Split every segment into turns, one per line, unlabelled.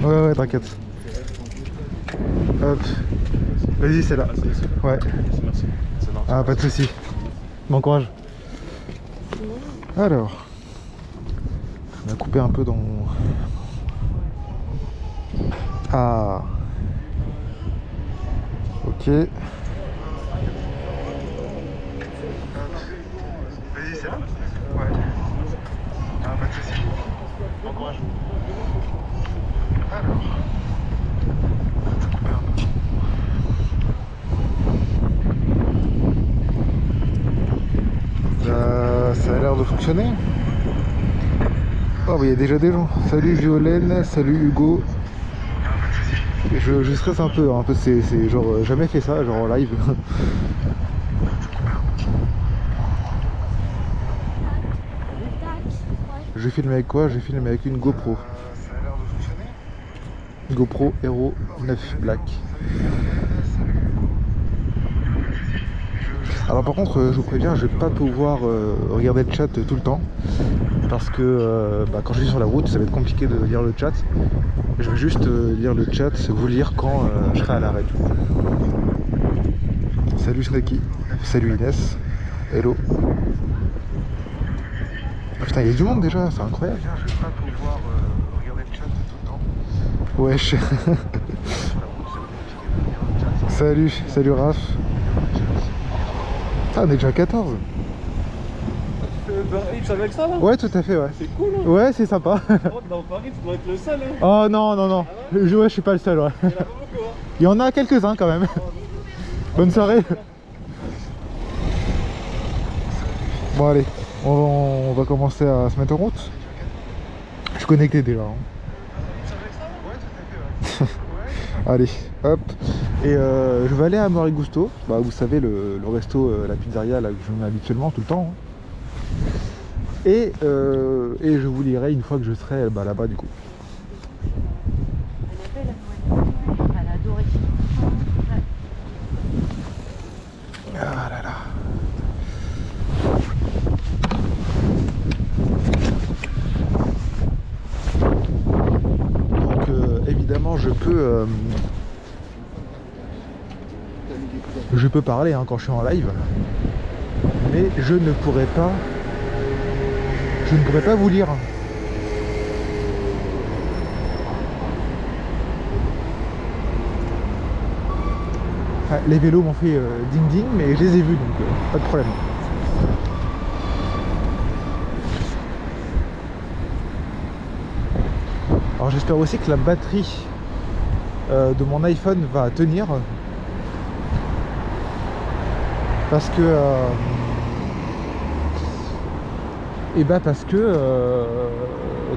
Ouais, ouais, t'inquiète. Hop. Vas-y, c'est là. Ouais.
Merci.
Ah, pas de soucis. Bon courage. Alors, on a coupé un peu dans... Ah. Ok. Vas-y, c'est là. Ouais. Ah, pas de soucis. Bon courage. Alors. Ça a l'air de fonctionner. Oh, bah, il y a déjà des gens. Salut Violaine, salut Hugo. Je stresse un peu, hein. C'est genre jamais fait ça, genre en live. Je filme avec quoi? Je filme avec une GoPro. Ça a l'air de fonctionner. GoPro Hero 9 Black. Alors par contre, je vous préviens, je vais pas pouvoir regarder le chat tout le temps. Parce que quand je suis sur la route, ça va être compliqué de lire le chat. Je vais juste lire le chat, vous lire quand je serai à l'arrêt. Salut Snacky, salut Inès, hello. Ah, putain, il y a du monde déjà, c'est incroyable. Je vais pas pouvoir regarder le chat tout le temps. Wesh. Salut Raph. Ah, on est déjà à 14.
Tu avec ça là?
Ouais, tout à fait, ouais.
C'est cool, hein.
Ouais, c'est sympa.
Dans Paris, tu dois être le seul, hein.
Oh non, non, non.
Ah ouais,
je suis pas le seul, ouais.
il y en a pas beaucoup, hein.
Il y en a quelques-uns quand même. Bonne soirée. Bon, allez, on va commencer à se mettre en route. Je suis connecté déjà. Hein. Allez, hop. Et je vais aller à Morigusto. Bah, vous savez, le resto, la pizzeria là, que je viens habituellement tout le temps. Hein. Et je vous lirai une fois que je serai là-bas du coup.
Elle a adoré.
Ah là là. Donc évidemment je peux parler hein, quand je suis en live, mais je ne pourrais pas vous lire. Ah, les vélos m'ont fait ding ding, mais je les ai vus donc pas de problème. Alors j'espère aussi que la batterie de mon iPhone va tenir, parce que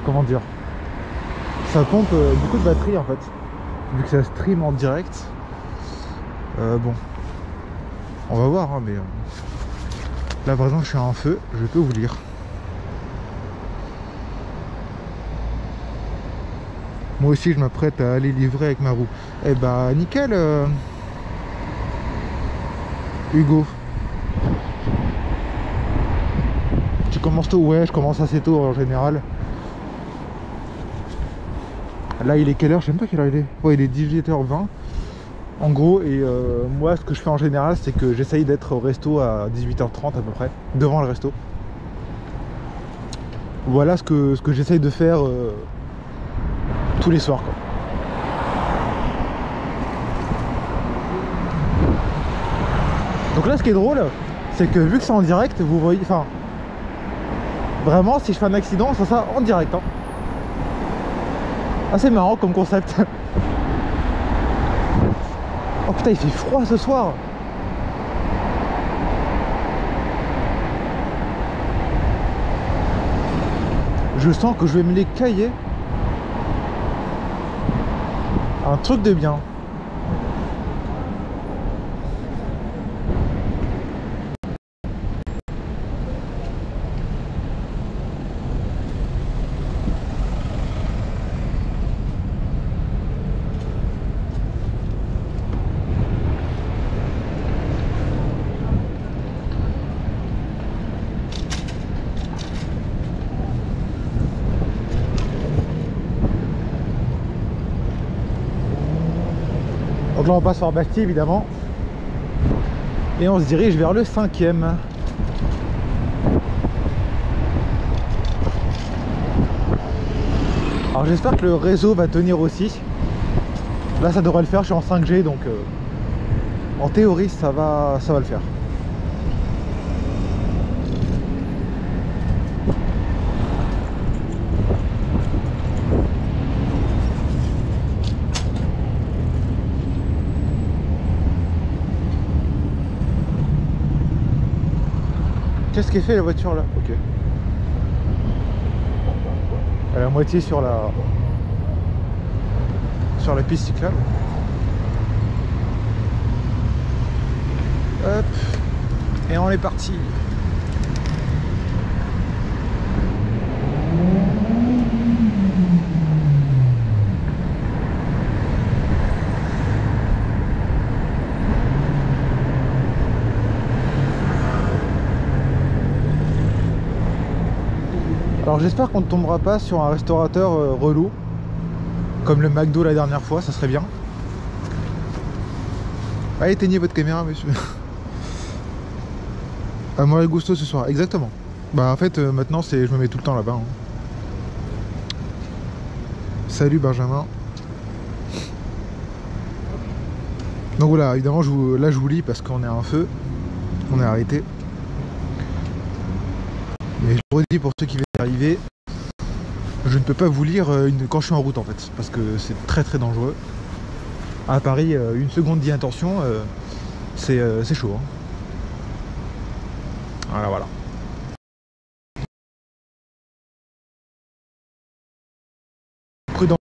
comment dire, ça pompe beaucoup de batterie en fait, vu que ça stream en direct. Bon, on va voir hein, mais là par exemple je suis à un feu, je peux vous lire. Moi aussi je m'apprête à aller livrer avec ma roue. Eh bah nickel Hugo. Tu commences tôt? Ouais, je commence assez tôt en général. Là il est quelle heure? Je sais même pas quelle heure il est. Ouais, il est 18h20 en gros. Et moi ce que je fais en général, c'est que j'essaye d'être au resto à 18h30 à peu près, devant le resto. Voilà ce que j'essaye de faire tous les soirs quoi. Donc là ce qui est drôle, c'est que vu que c'est en direct, vous voyez, enfin vraiment si je fais un accident, ça sera en direct hein. Assez marrant comme concept. Oh putain il fait froid ce soir. Je sens que je vais me les cailler. Un truc de bien. là on passe par Bastille évidemment. Et on se dirige vers le 5e. Alors j'espère que le réseau va tenir aussi. Là ça devrait le faire, je suis en 5G donc en théorie ça va le faire. Qu'est-ce qu'elle fait la voiture là? Ok. Elle est à moitié sur la piste cyclable. Hop. Et on est parti. Alors j'espère qu'on ne tombera pas sur un restaurateur relou comme le McDo la dernière fois, ça serait bien. Allez, éteignez votre caméra monsieur. Amore gusto ce soir, exactement. Bah en fait maintenant c'est je me mets tout le temps là-bas. Salut Benjamin. Donc voilà, évidemment là je vous lis parce qu'on est à un feu. On est arrêté. Mais je le redis pour ceux qui viennent d'arriver, je ne peux pas vous lire quand je suis en route en fait, parce que c'est très très dangereux. À Paris, une seconde d'inattention, c'est chaud. Hein. Voilà, voilà. Prudent.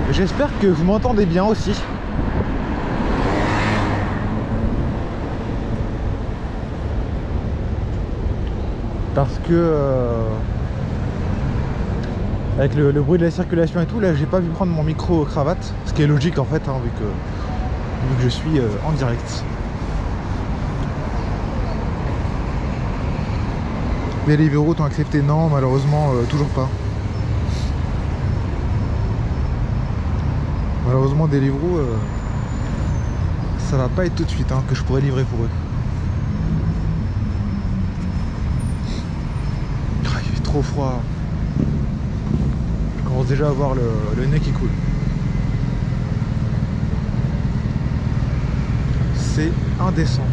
J'espère que vous m'entendez bien aussi. Parce que avec le bruit de la circulation et tout, là j'ai pas pu prendre mon micro cravate, ce qui est logique en fait, hein, vu que je suis en direct. Deliveroo t'ont accepté? Non, malheureusement toujours pas. Malheureusement Deliveroo ça va pas être tout de suite hein, que je pourrais livrer pour eux. Ah, il fait trop froid. Je commence déjà à avoir le nez qui coule. C'est indécent.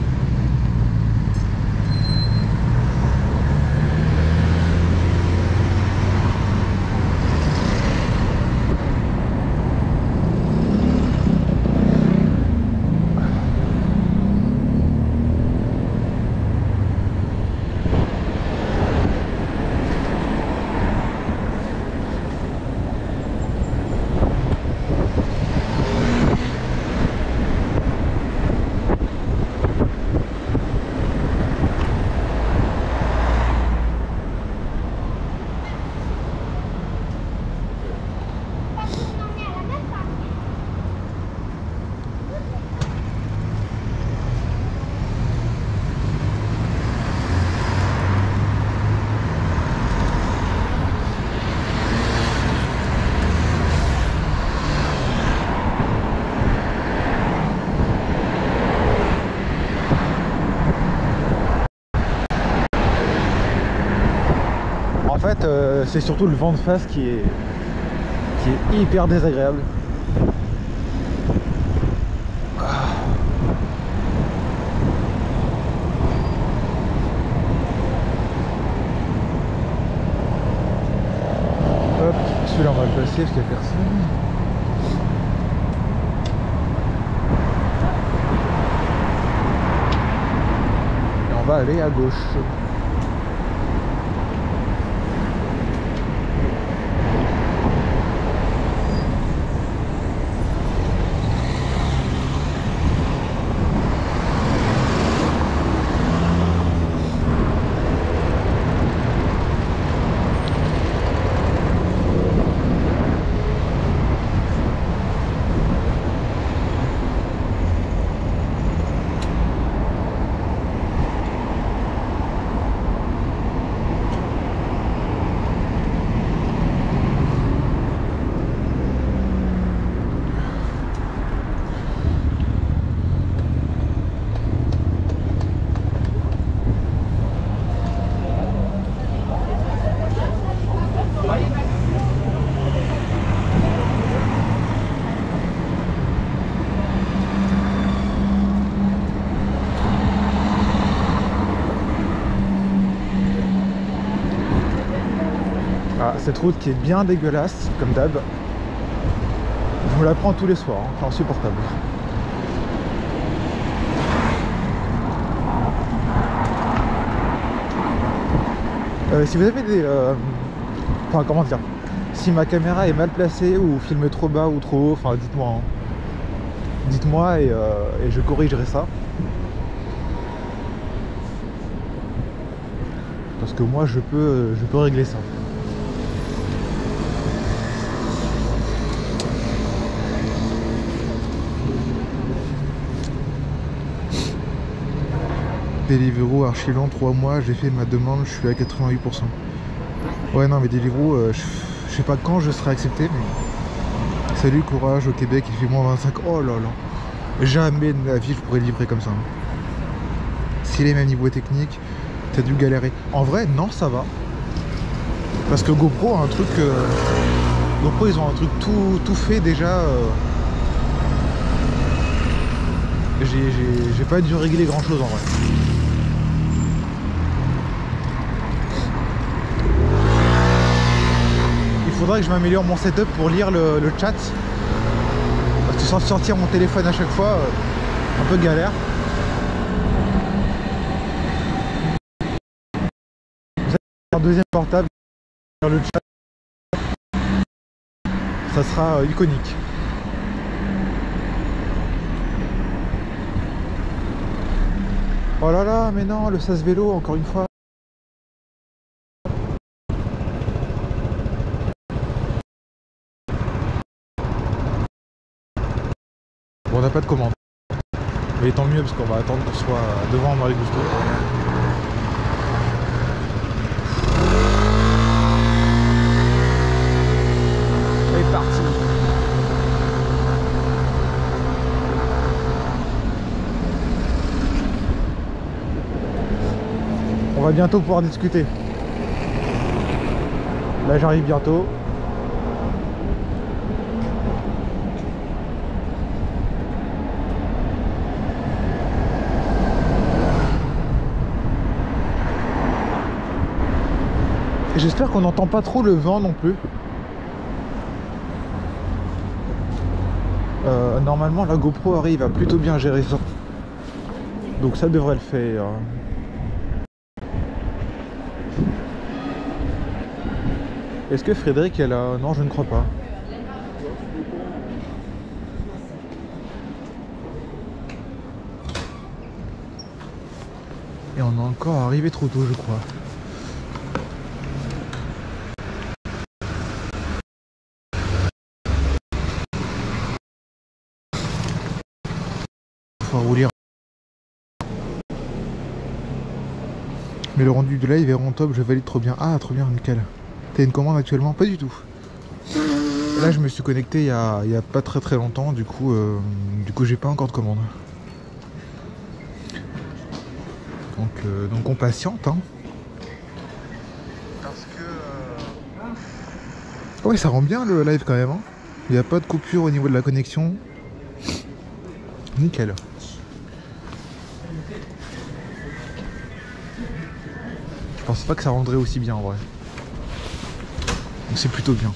En fait, c'est surtout le vent de face qui est hyper désagréable. Hop, celui-là on va le passer parce qu'il n'y a personne. Et on va aller à gauche. cette route qui est bien dégueulasse, comme d'hab. Je me la prends tous les soirs, hein, c'est insupportable. Si vous avez des... Enfin, comment dire, si ma caméra est mal placée ou filmée trop bas ou trop haut, enfin dites-moi. Hein. Dites-moi et je corrigerai ça. Parce que moi je peux régler ça. Deliveroo archi long, 3 mois, j'ai fait ma demande, je suis à 88%. Ouais non mais Deliveroo, je sais pas quand je serai accepté mais... Salut, courage au Québec, il fait moins 25. Oh là là. Jamais de ma vie je pourrais livrer comme ça. Si les mêmes niveaux techniques, t'as dû galérer. En vrai, non, ça va. Parce que GoPro a un truc... GoPro, ils ont un truc tout fait déjà. J'ai pas dû régler grand chose en vrai. Il faudrait que je m'améliore mon setup pour lire le chat. Parce que sans sortir mon téléphone à chaque fois, un peu galère. Un deuxième portable sur le chat, ça sera iconique. Oh là là, mais non, le sas vélo encore une fois. Bon, on n'a pas de commande, mais tant mieux parce qu'on va attendre qu'on soit devant Marie Gusto. Parti. On va bientôt pouvoir discuter. Là j'arrive bientôt. J'espère qu'on n'entend pas trop le vent non plus. Normalement la GoPro arrive à plutôt bien gérer ça, donc ça devrait le faire. Est-ce que Frédéric est là? Non, je ne crois pas. Et on est encore arrivé trop tôt je crois. Rouler. Mais le rendu de live est vraiment top, je valide trop bien. Ah trop bien, nickel. T'as une commande actuellement? Pas du tout. Là je me suis connecté il y a pas très longtemps, du coup j'ai pas encore de commande. Donc on patiente hein. Parce que ouais ça rend bien le live quand même hein. Il n'y a pas de coupure au niveau de la connexion. Nickel. Je pense pas que ça rendrait aussi bien en vrai. Donc c'est plutôt bien.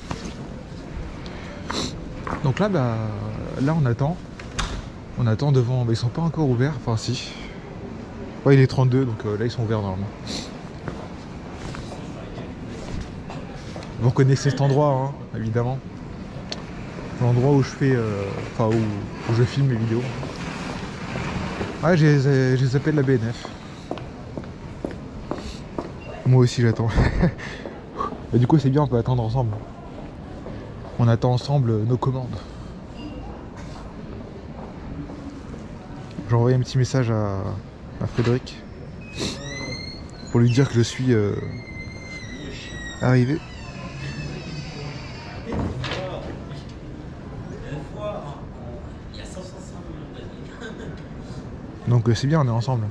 Donc là bah là on attend. On attend devant. Bah, ils sont pas encore ouverts, enfin si. Ouais il est 32 donc là ils sont ouverts normalement. Vous reconnaissez cet endroit hein, évidemment. L'endroit où je fais enfin où je filme mes vidéos. Ouais j'ai zappé de la BNF. Moi aussi j'attends. Et du coup c'est bien, on peut attendre ensemble. On attend ensemble nos commandes. J'ai envoyé un petit message à Frédéric pour lui dire que je suis arrivé. Donc c'est bien, on est ensemble.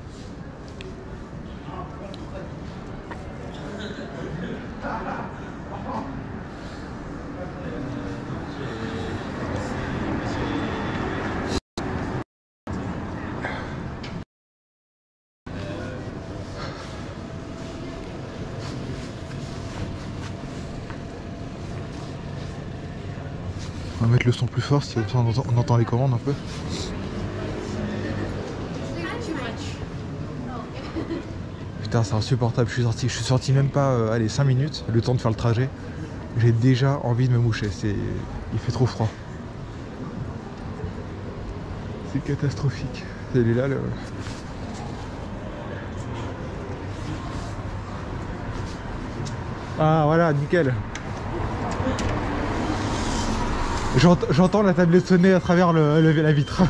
On va mettre le son plus fort si on entend les commandes un peu. Putain, c'est insupportable. Je suis sorti même pas allez, 5 minutes, le temps de faire le trajet. J'ai déjà envie de me moucher. Il fait trop froid. C'est catastrophique. Elle est là, le... Ah voilà, nickel. J'entends la tablette sonner à travers la vitre.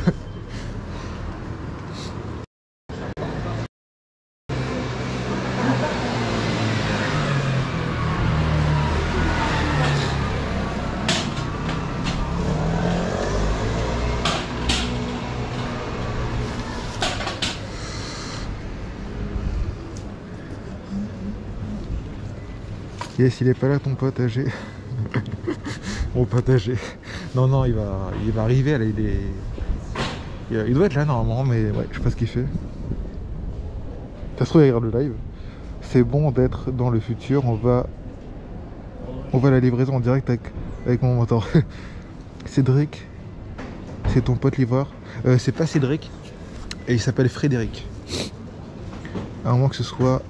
Yes, il est pas là ton pote âgé. Mon pote âgé. Non, il va arriver. Là, il doit être là normalement, mais ouais, je sais pas ce qu'il fait. Ça se trouve, il regarde le live. C'est bon d'être dans le futur. On va à la livraison en direct avec mon mentor. Cédric, c'est ton pote livreur. C'est pas Cédric, et il s'appelle Frédéric. À moins que ce soit...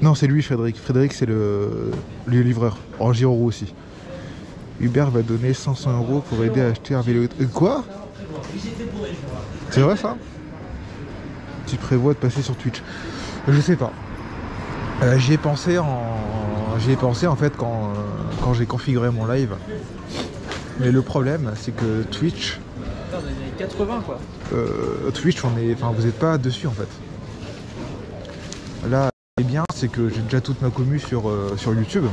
Non, c'est lui, Frédéric. Frédéric, c'est le livreur. En Giro aussi. Hubert va donner 500 € pour aider à acheter un vélo. Quoi? C'est vrai ça? Tu prévois de passer sur Twitch? Je sais pas. J'y ai pensé en fait quand j'ai configuré mon live. Mais le problème, c'est que Twitch...
Dans les années 80 quoi.
Twitch, vous n'êtes pas dessus en fait. Là, ce qui est bien, c'est que j'ai déjà toute ma commu sur YouTube.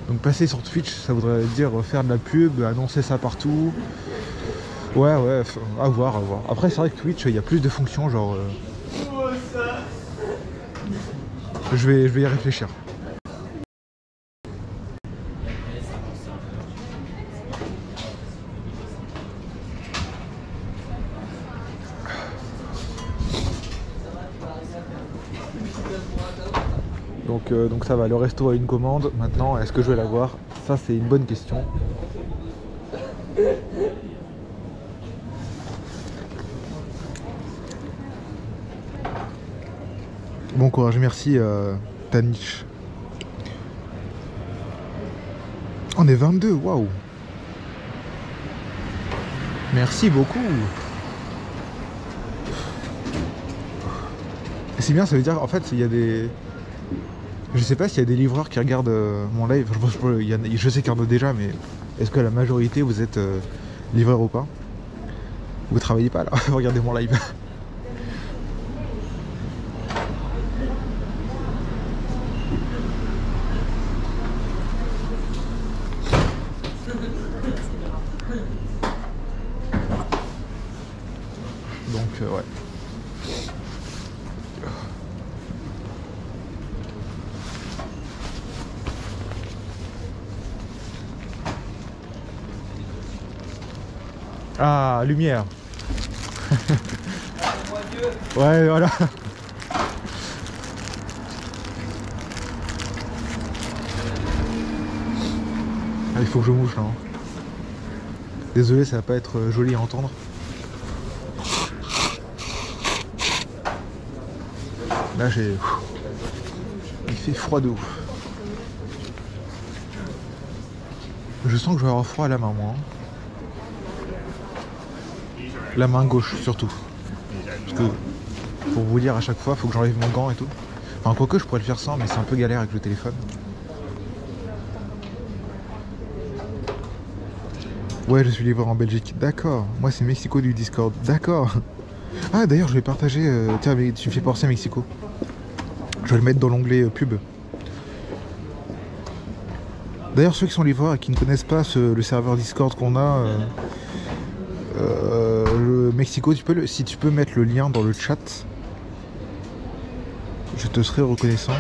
Donc passer sur Twitch, ça voudrait dire faire de la pub, annoncer ça partout. Ouais, à voir. Après, c'est vrai que Twitch, il y a plus de fonctions, genre... Je vais y réfléchir. Donc ça va, le resto a une commande. Maintenant, est-ce que je vais l'avoir? Ça, c'est une bonne question. Bon courage, merci Tanich. On est 22, waouh. Merci beaucoup. C'est bien, ça veut dire en fait il y a des... Je sais pas s'il y a des livreurs qui regardent mon live. Je sais qu'il y en a déjà, mais est-ce que la majorité vous êtes livreur ou pas? Vous travaillez pas là? Regardez mon live. Donc ouais. Ah, lumière. Ouais, voilà. Ah, il faut que je mouche là. Désolé, ça va pas être joli à entendre. Là, il fait froid de ouf. Je sens que je vais avoir froid à la main, moi. La main gauche surtout. Parce que pour vous dire à chaque fois, il faut que j'enlève mon gant et tout. Enfin quoique je pourrais le faire sans, mais c'est un peu galère avec le téléphone. Ouais, je suis livreur en Belgique. D'accord. Moi c'est Mexico du Discord. D'accord. Ah d'ailleurs je vais partager. Tiens, mais tu me fais penser à Mexico. Je vais le mettre dans l'onglet pub. D'ailleurs ceux qui sont livreurs et qui ne connaissent pas le serveur Discord qu'on a. Le Mexico, si tu peux mettre le lien dans le chat, je te serai reconnaissant.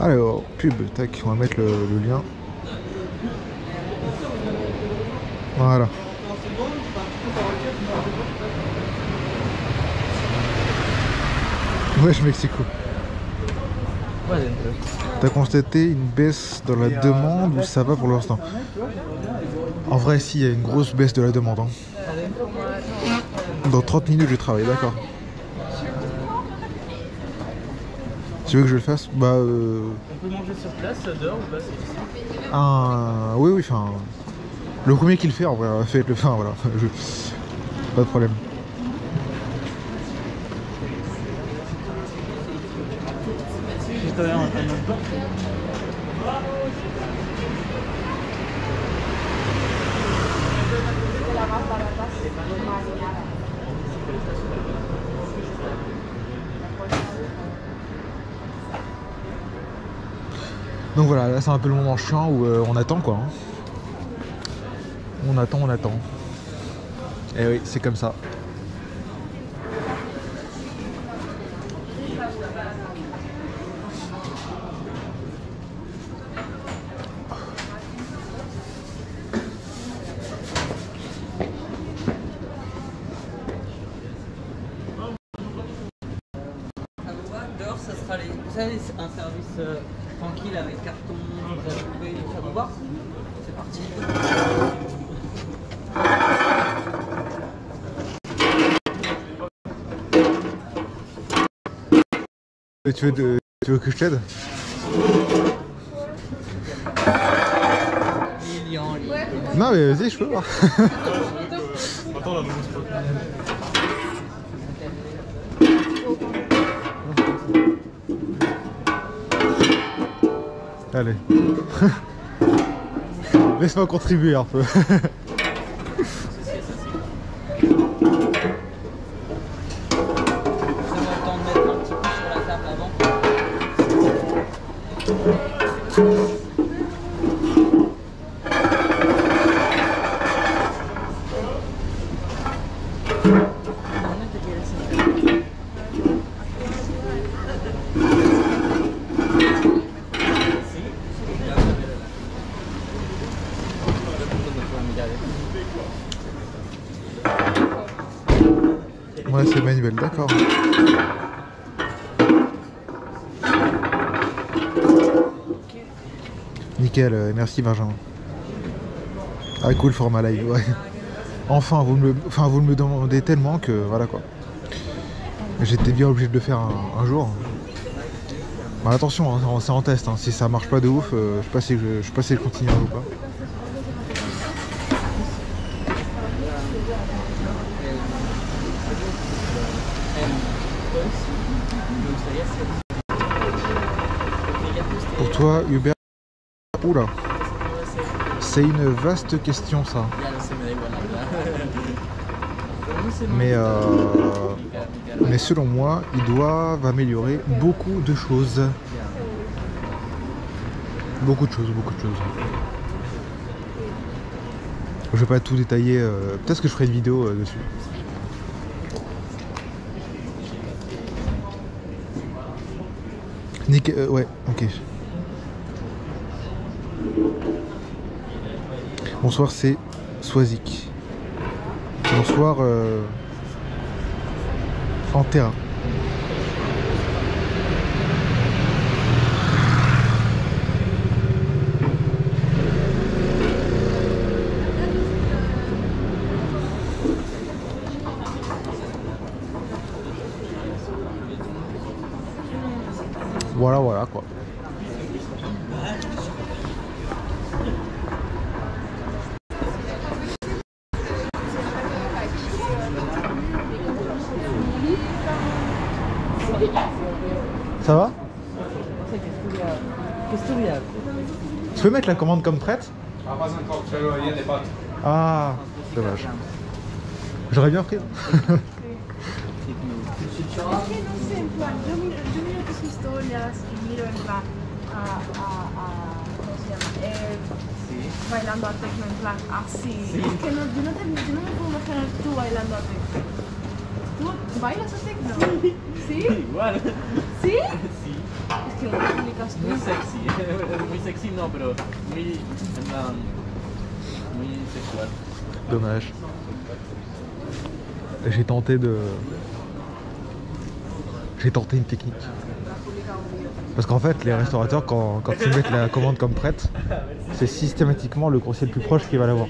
Alors, pub, tac, on va mettre le lien. Voilà. Wesh Mexico. T'as constaté une baisse dans la demande ou ça va pour l'instant? En vrai, si, il y a une grosse baisse de la demande. Hein. Dans 30 minutes, je travaille, d'accord. Tu veux que je le fasse? Bah
On peut manger sur place, dehors ou pas?
Oui, oui, enfin... Le premier qui le fait, en vrai, faites-le, enfin, voilà. Pas de problème. Donc voilà, là c'est un peu le moment chiant où on attend quoi. Hein. On attend, on attend. Et oui, c'est comme ça.
Dehors, ça sera vous savez, un service tranquille avec carton, vous avez trouvé, ça vous va? C'est parti.
Tu veux que je t'aide? Non mais vas-y, je peux voir.
Attends, là,
Allez. Laisse-moi contribuer un peu. Ouais, c'est manuel, d'accord. Nickel, merci Benjamin. Ah cool, format live, ouais. Enfin, vous me demandez tellement que voilà quoi. J'étais bien obligé de le faire un jour. Bah, attention, hein, c'est en test, hein. Si ça marche pas de ouf, je sais pas si je continuerai ou pas. Pour toi, Hubert, oula, c'est une vaste question ça. Mais selon moi, ils doivent améliorer beaucoup de choses. Beaucoup de choses. Je vais pas tout détailler, peut-être que je ferai une vidéo dessus. Ouais, ok. Bonsoir, c'est Swazik. Bonsoir, en terrain. Voilà quoi. Ça va? Tu peux mettre la commande comme prête?
Ah, pas encore, il y a des pâtes.
Ah, dommage. J'aurais bien pris.
Bailando a tecno en plan así. Sí. Es que no, yo no me puedo imaginar tú bailando a tecno. ¿Tú bailas a tecno? ¿Sí?
Igual.
¿Sí?
Sí.
Es que lo explicas tú.
Muy sexy, muy sexy no, pero muy, en plan, muy sexual.
Dommage. J'ai tenté de... J'ai tenté une technique. Parce qu'en fait, les restaurateurs, quand ils mettent la commande comme prête, c'est systématiquement le coursier le plus proche qui va l'avoir.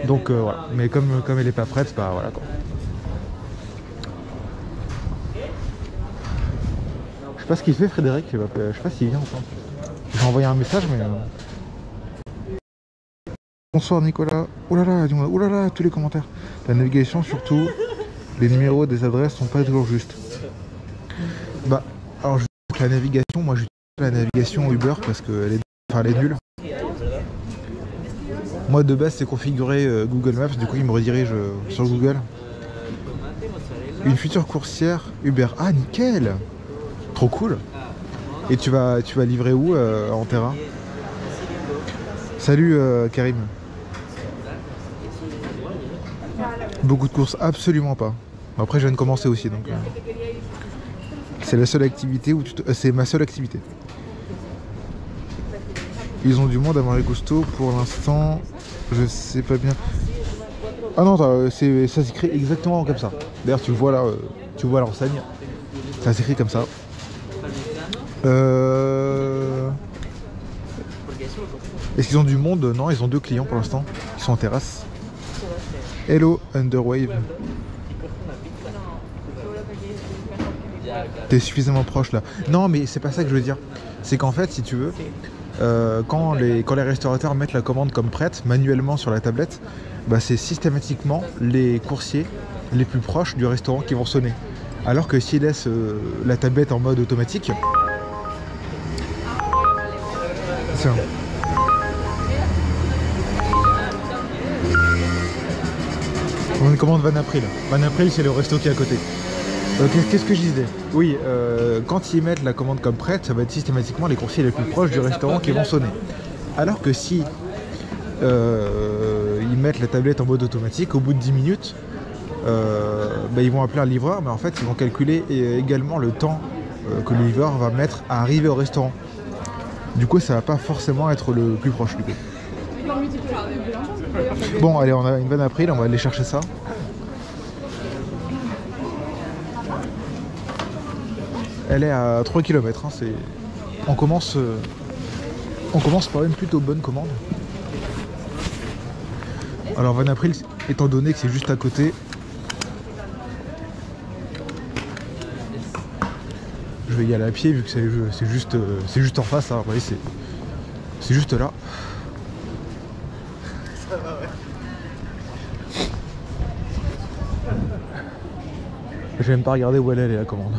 Donc voilà. Mais comme elle est pas prête, bah voilà quoi. Je sais pas ce qu'il fait Frédéric, je sais pas s'il vient ensemble. J'ai envoyé un message mais... Bonsoir Nicolas. Oulala, dis-moi, oulala, tous les commentaires. La navigation surtout, les numéros des adresses sont pas toujours justes. Bah, alors je dis que la navigation, moi j'utilise la navigation Uber parce qu'elle est nulle. Moi de base c'est configuré Google Maps, du coup il me redirige sur Google. Une future coursière Uber. Ah nickel. Trop cool. Et tu vas livrer où en terrain? Salut Karim. Beaucoup de courses, absolument pas. Après je viens de commencer aussi donc c'est la seule activité où c'est ma seule activité. Ils ont du monde à manger gusto pour l'instant, je sais pas bien. Ah non, ça s'écrit exactement comme ça. D'ailleurs tu vois là, tu vois l'enseigne. Ça s'écrit comme ça. Est-ce qu'ils ont du monde? Non, ils ont 2 clients pour l'instant. Ils sont en terrasse. Hello Underwave. T'es suffisamment proche là. Non mais c'est pas ça que je veux dire. C'est qu'en fait si tu veux, quand les restaurateurs mettent la commande comme prête manuellement sur la tablette, bah, c'est systématiquement les coursiers les plus proches du restaurant qui vont sonner. Alors que s'ils laissent la tablette en mode automatique... Tiens. On commande Van April. Van April c'est le resto qui est à côté. Qu'est-ce que je disais? Oui, quand ils mettent la commande comme prête, ça va être systématiquement les coursiers les plus proches du restaurant qui vont sonner. Alors que si ils mettent la tablette en mode automatique, au bout de 10 minutes, bah, ils vont appeler un livreur, mais en fait ils vont calculer également le temps que le livreur va mettre à arriver au restaurant. Du coup ça va pas forcément être le plus proche du coup. Bon allez, on a une Van April, on va aller chercher ça. Elle est à 3 km, hein, on commence par une plutôt bonne commande. Alors Van April, étant donné que c'est juste à côté, je vais y aller à pied vu que c'est juste en face, hein, vous voyez, c'est juste là. Je vais même pas regarder où elle est la commande.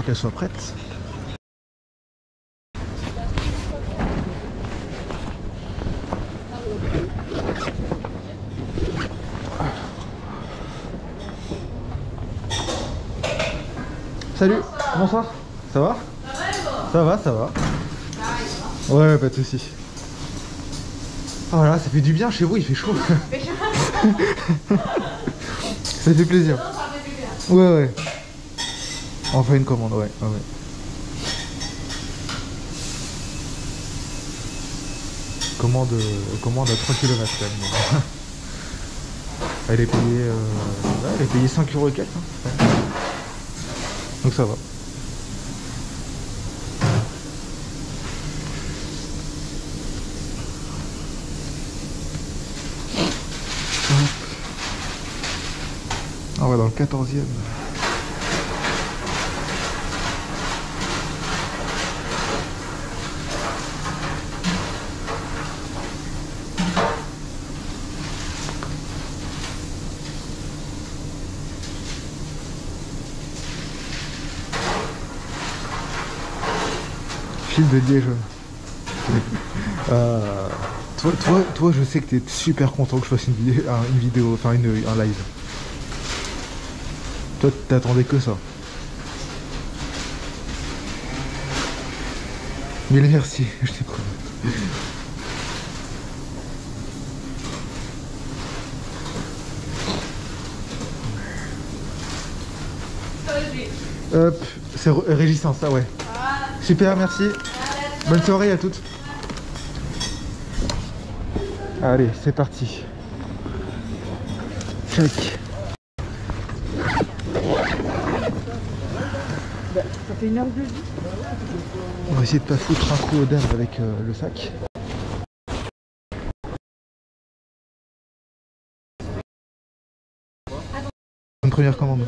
Qu'elle soit prête. Salut, bonsoir. Ça va? Ça va, ça va. Ouais, pas de soucis. Oh là, ça fait du bien chez vous, il fait chaud. Ça fait plaisir. Ouais, ouais. On fait une commande, ouais. Commande à 3 km quand même. Elle est payée 5 € et quelques. Hein. Donc ça va. On va dans le 14e. Fil de Liège. Toi, je sais que t'es super content que je fasse une vidéo, enfin un live. Toi, t'attendais que ça. Mille merci, je t'ai promis. Hop, c'est Régis, ça ouais. Super, merci. Bonne soirée à toutes. Allez, c'est parti. Check.
Ça fait 1 heure de vie.
On va essayer de pas foutre un coup au dame avec le sac. Une première commande.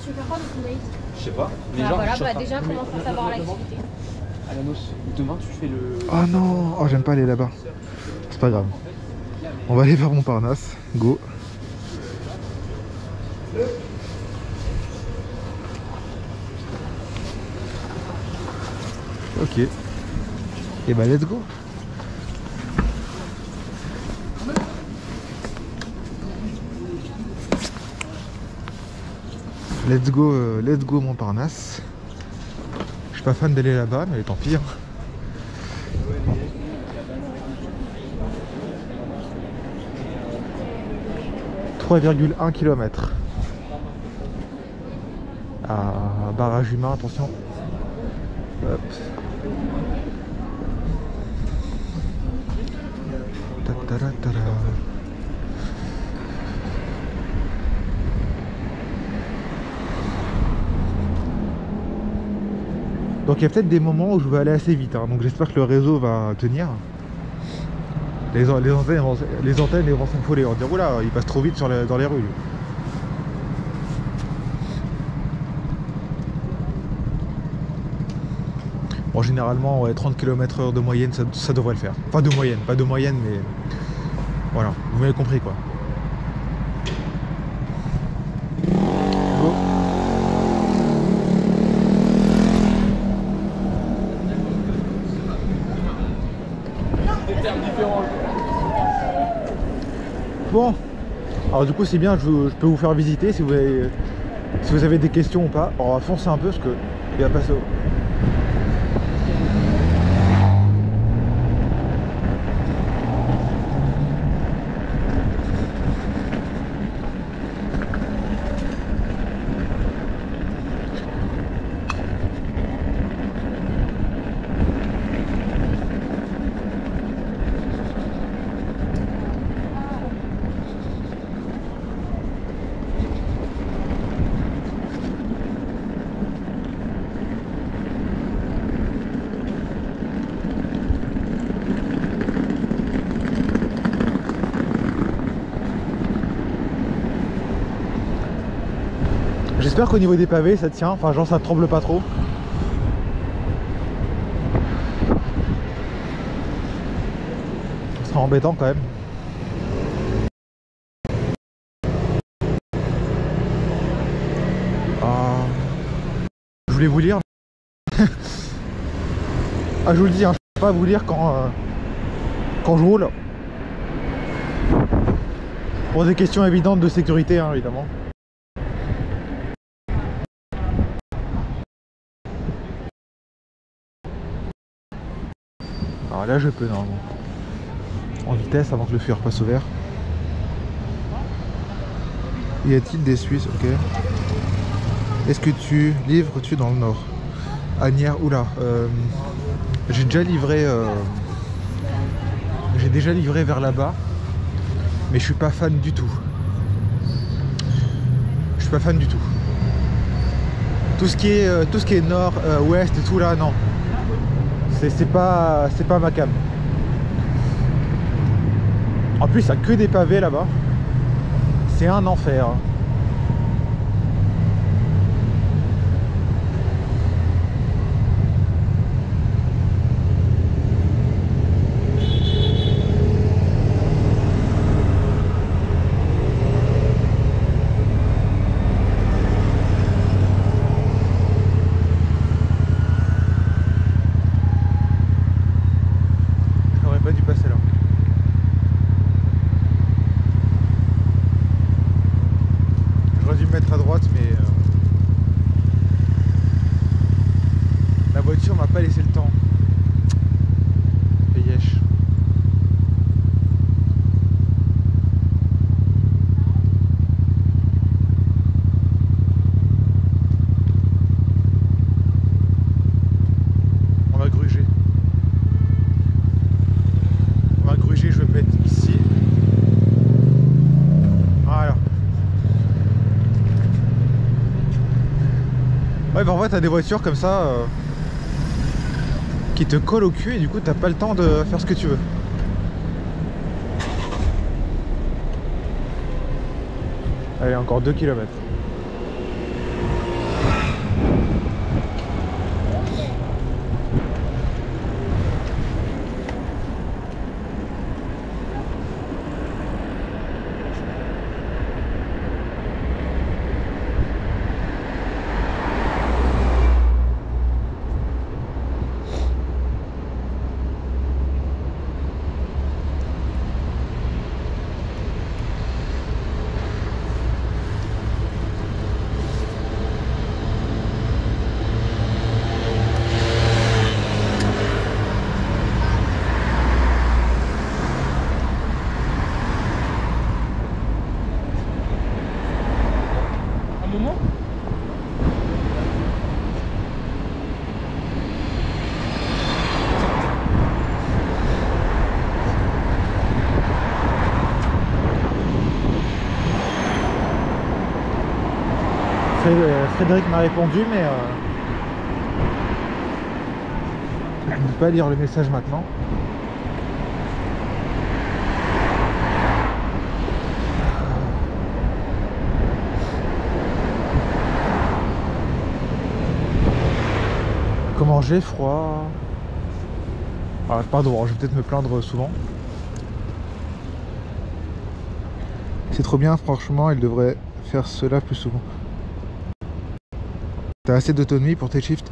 Tu fais quoi de ton date?
Je sais pas. Les
Bah
gens,
voilà,
je suis en
bah
train-
déjà commence à savoir l'activité.
À la noce, demain tu fais le.
Oh non, oh j'aime pas aller là-bas. C'est pas grave. On va aller vers Montparnasse. Go. Ok. Et bah let's go. Let's go Montparnasse. Je suis pas fan d'aller là-bas, mais tant pis. Hein. « 3,1 km. Ah, barrage humain, attention. Hop. Ta-ta-ra-ta-ra. Donc il y a peut-être des moments où je vais aller assez vite, hein. Donc j'espère que le réseau va tenir. Les antennes vont s'affoler, on va dire oula, il passe trop vite dans les rues. Bon, généralement, ouais, 30 km/h de moyenne, ça devrait le faire. Enfin, de moyenne, pas de moyenne, mais voilà, vous m'avez compris quoi. Go. Bon, alors du coup c'est bien, je peux vous faire visiter si vous avez des questions ou pas. Alors on va foncer un peu parce que il va passer au... J'espère qu'au niveau des pavés ça tient, enfin genre ça tremble pas trop. Ce sera embêtant quand même. Je voulais vous lire. Ah je vous le dis, hein, je peux pas vous lire quand je roule. Pour des questions évidentes de sécurité hein, évidemment. Alors là je peux normalement. En vitesse avant que le feu repasse au vert. Y a-t-il des Suisses? Ok. Est-ce que tu livres-tu dans le nord? Agnières, oula. J'ai déjà livré. J'ai déjà livré vers là-bas. Mais je suis pas fan du tout. Je suis pas fan du tout. Tout ce qui est nord, ouest et tout là, non. C'est pas ma cam. En plus, il n'y a que des pavés là-bas. C'est un enfer. parfois t'as des voitures comme ça qui te collent au cul et du coup t'as pas le temps de faire ce que tu veux. Allez, encore 2 km. Frédéric m'a répondu, mais je ne peux pas lire le message maintenant. Comment j'ai froid. Ah, pardon, je vais peut-être me plaindre souvent. C'est trop bien, franchement, il devrait faire cela plus souvent. T'as assez d'autonomie pour tes shifts.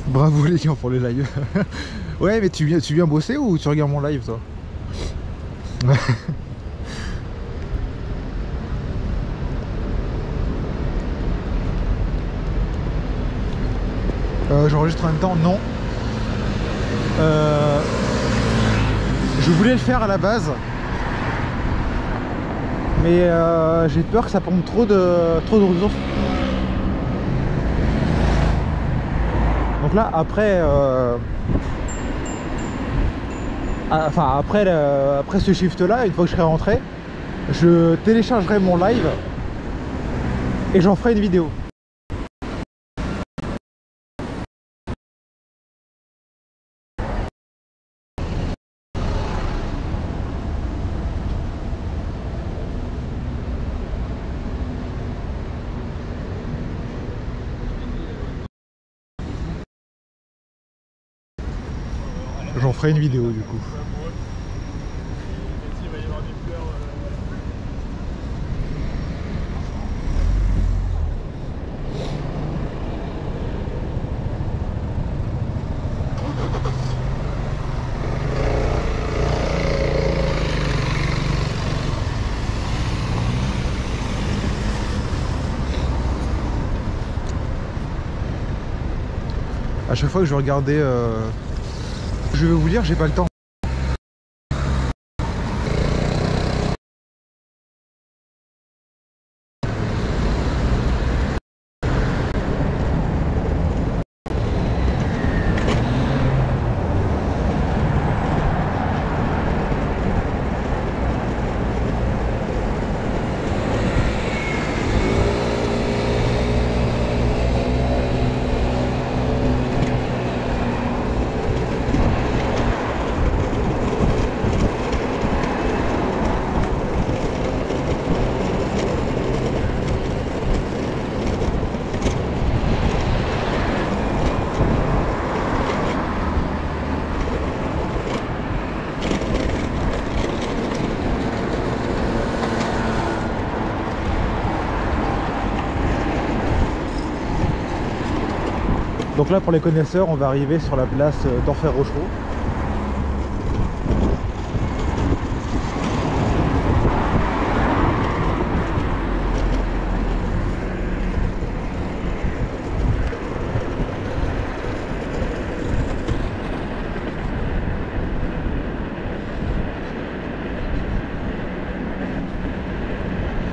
Bravo les gens pour le live. Ouais, mais tu viens bosser ou tu regardes mon live toi? J'enregistre en même temps, non. Je voulais le faire à la base, mais j'ai peur que ça pompe trop de ressources. Donc là, après, après ce shift-là, une fois que je serai rentré, je téléchargerai mon live et j'en ferai une vidéo. J'en ferai une vidéo du coup. À chaque fois que je vais regarder, je vais vous dire, j'ai pas le temps. Donc là, pour les connaisseurs, on va arriver sur la place d'Enfer-Rochereau.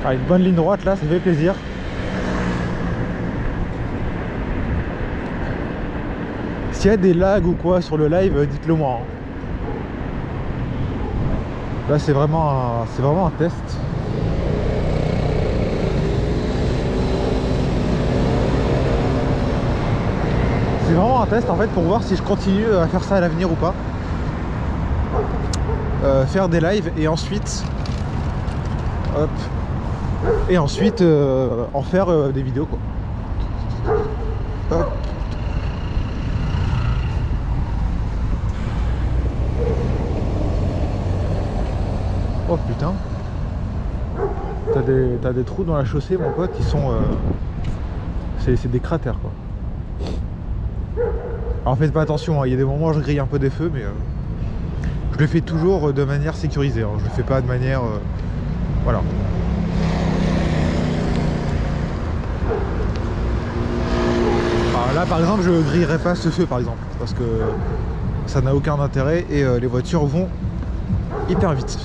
Ah, une bonne ligne droite là, ça fait plaisir. S'il y a des lags ou quoi sur le live, dites-le moi. Là c'est vraiment un test. vraiment un test en fait pour voir si je continue à faire ça à l'avenir ou pas. Faire des lives et ensuite hop, et ensuite en faire des vidéos quoi. Hop. Oh putain, t'as des trous dans la chaussée mon pote, ils sont c'est des cratères quoi. Alors faites pas attention, hein. Il y a des moments où je grille un peu des feux mais je le fais toujours de manière sécurisée, hein. Je le fais pas de manière voilà. Alors là par exemple je grillerai pas ce feu par exemple parce que ça n'a aucun intérêt et les voitures vont hyper vite.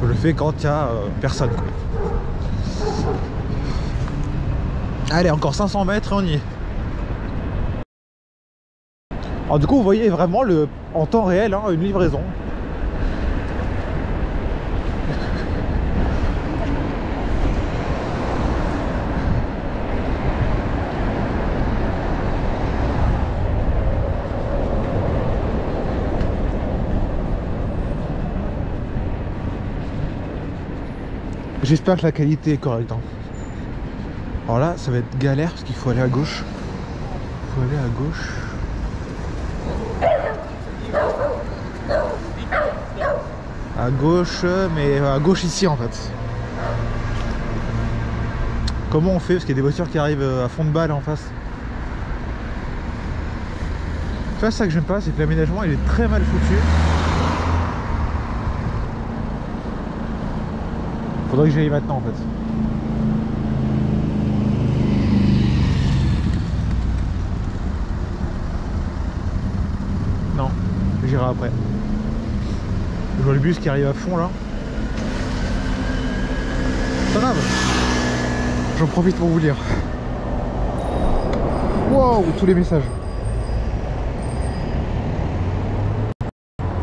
Je le fais quand il y a personne quoi. Allez, encore 500 mètres et on y est. Alors du coup vous voyez vraiment en temps réel hein, une livraison. J'espère que la qualité est correcte. Hein. Alors là, ça va être galère parce qu'il faut aller à gauche. Il faut aller à gauche. À gauche, mais à gauche ici en fait. Comment on fait? Parce qu'il y a des voitures qui arrivent à fond de balle en face. Tu vois, ça que j'aime pas, c'est que l'aménagement il est très mal foutu. Faudrait que j'y aille maintenant en fait. Non, j'irai après. Je vois le bus qui arrive à fond là. C'est pas grave. J'en profite pour vous lire. Wow, tous les messages.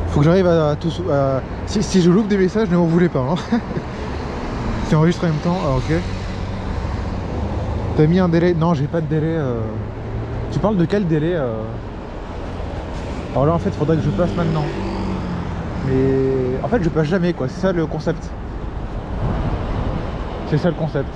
Faut que j'arrive à tous. Si je loupe des messages, ne m'en voulez pas. Hein. C'est enregistré en même temps, ah ok. T'as mis un délai? Non, j'ai pas de délai. Tu parles de quel délai Alors là en fait faudrait que je passe maintenant. Mais en fait je passe jamais quoi, c'est ça le concept. C'est ça le concept.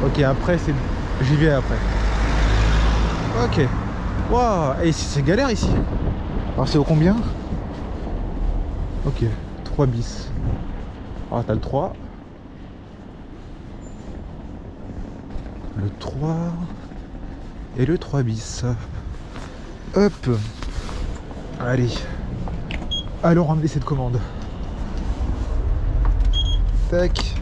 Ok, après c'est... J'y vais après. Ok. Waouh, et c'est galère ici. Alors c'est au combien? Ok, 3 bis. Alors t'as le 3. Le 3 et le 3 bis. Hop. Allez. Allons ramener cette commande. Tac.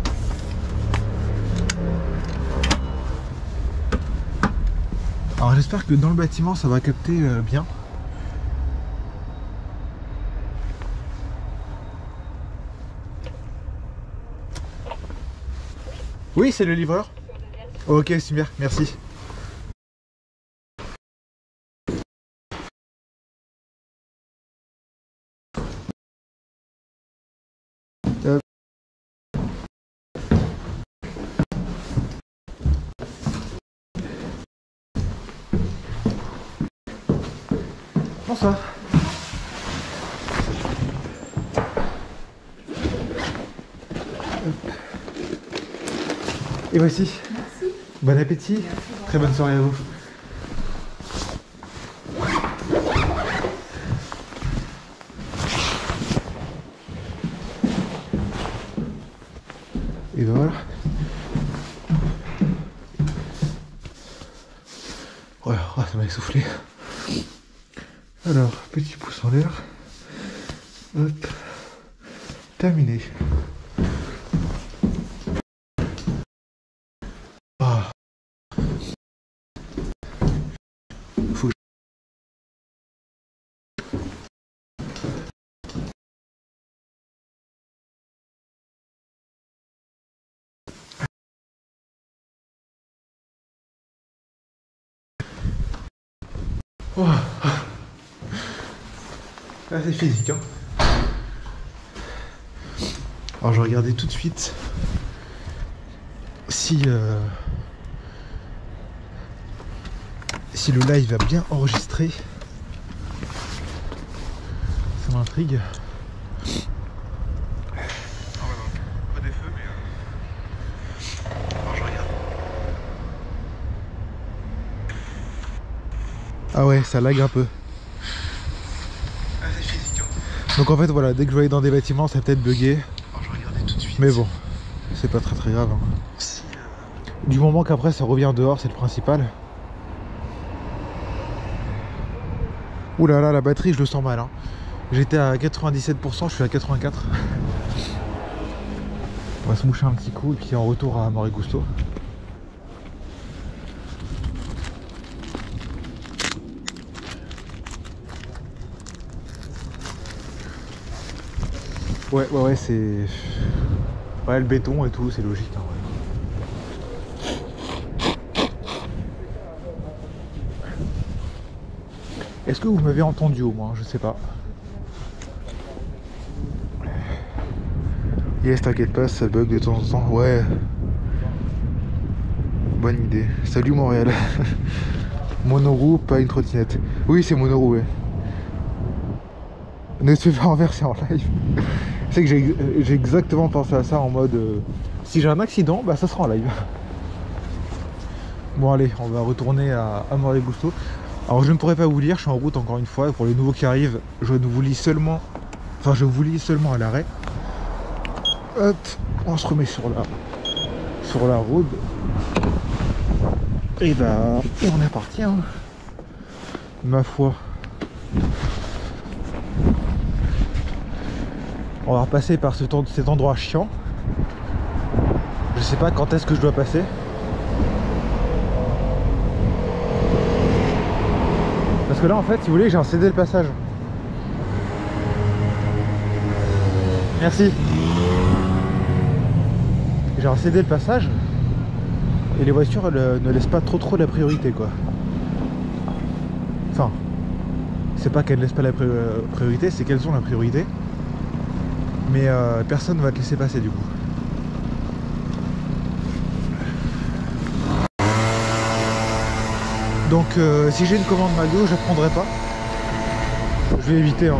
Alors j'espère que dans le bâtiment ça va capter bien. Oui, c'est le livreur. Ok, super, merci. Bonsoir. Et voici. Merci. Bon appétit. Merci. Très bonne soirée à vous. Et ben voilà. Voilà, oh, ça m'a essoufflé. Alors, petit pouce en l'air. Hop. Terminé. Ah. Faut que oh. Ah, c'est physique, hein. Alors je vais regarder tout de suite si si le live a bien enregistré. Ça m'intrigue. Pas des feux, mais alors je regarde. Ah ouais, ça lag un peu. Ah, c'est physique. Donc en fait voilà, dès que je vais aller dans des bâtiments, ça va peut-être bugger. Alors je vais regarder tout de suite. Mais bon, c'est pas très grave. Hein. Si, du moment qu'après ça revient dehors, c'est le principal. Ouh là là, la batterie, je le sens mal. Hein. J'étais à 97%, je suis à 84%. On va se moucher un petit coup et puis en retour à Morigusto. Ouais, c'est... Ouais, le béton et tout, c'est logique. Hein, ouais. Est-ce que vous m'avez entendu au moins? Je sais pas. Yes, t'inquiète pas, ça bug de temps en temps. Ouais. Bonne idée. Salut Montréal. Monoroue, pas une trottinette. Oui, c'est monoroue, ouais. Ne se fais pas renverser en live. C'est que j'ai exactement pensé à ça en mode... si j'ai un accident, bah ça sera en live. Bon allez, on va retourner à Morigusto. Alors je ne pourrais pas vous lire, je suis en route encore une fois. Pour les nouveaux qui arrivent, je ne vous lis seulement... Enfin, je vous lis seulement à l'arrêt. Hop, on se remet sur la route. Et bah, et on est parti, hein. Ma foi. On va repasser par cet endroit chiant. Je sais pas quand est-ce que je dois passer. Parce que là en fait, si vous voulez, j'ai un cédé le passage. Merci. J'ai un cédé le passage. Et les voitures elles, ne laissent pas trop la priorité quoi. Enfin, c'est pas qu'elles ne laissent pas la priorité, c'est qu'elles ont la priorité. Mais personne ne va te laisser passer du coup. Donc si j'ai une commande McDo, je ne prendrai pas. Je vais éviter. Hein.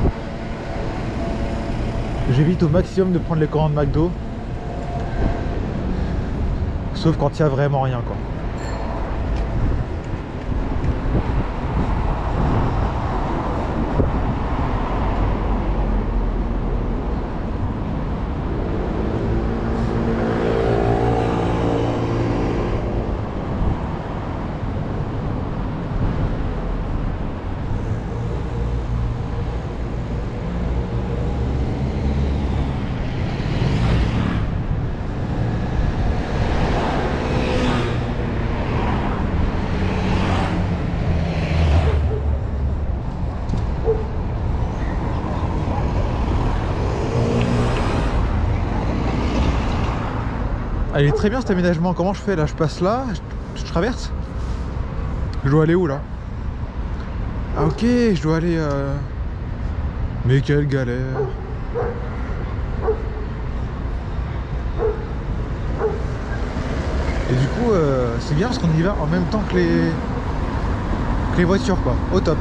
J'évite au maximum de prendre les commandes McDo. Sauf quand il n'y a vraiment rien quoi. Il est très bien cet aménagement. Comment je fais là? Je passe là, je traverse. Je dois aller où là? Ah ok, je dois aller... Mais quelle galère. Et du coup, c'est bien parce qu'on y va en même temps que les voitures quoi. Au top.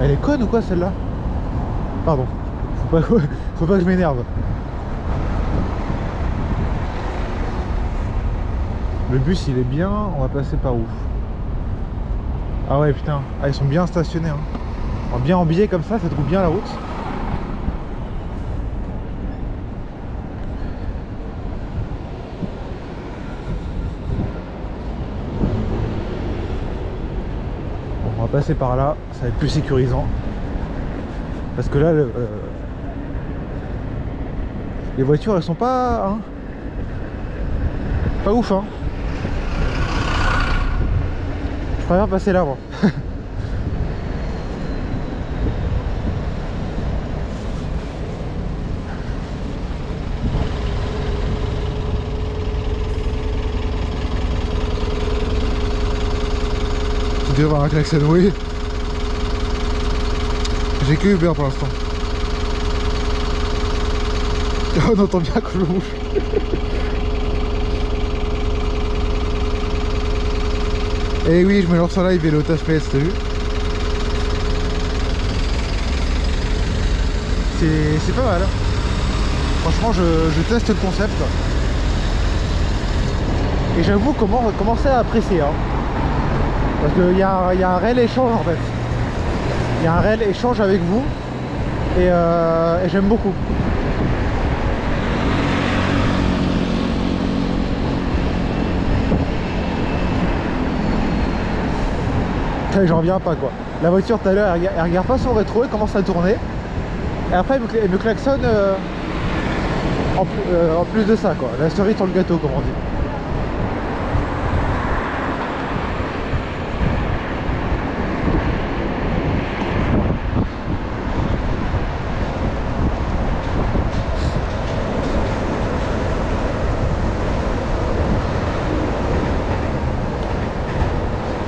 Elle est conne ou quoi celle-là? Pardon. Faut pas que je m'énerve. Le bus il est bien, on va passer par où? Ah ouais putain, ah, ils sont bien stationnés hein. Bien en billet comme ça trouve bien la route. Bon, on va passer par là, ça va être plus sécurisant. Parce que là, les voitures, elles sont pas... hein, pas ouf, hein. Je préfère passer là, moi. Tu devrais avoir un klaxon, oui. J'ai que Uber pour l'instant. On entend bien quand je bouge. Et oui, je me lance en live et l'otage PS, t'as vu? C'est pas mal. Franchement, je teste le concept. Et j'avoue commencer à apprécier. Hein. Parce qu'il y a un réel échange en fait. Il y a un réel échange avec vous. Et j'aime beaucoup. J'en reviens pas quoi. La voiture tout à l'heure elle regarde pas son rétro, elle commence à tourner. Et après elle me klaxonne en plus de ça quoi. La cerise sur le gâteau comme on dit.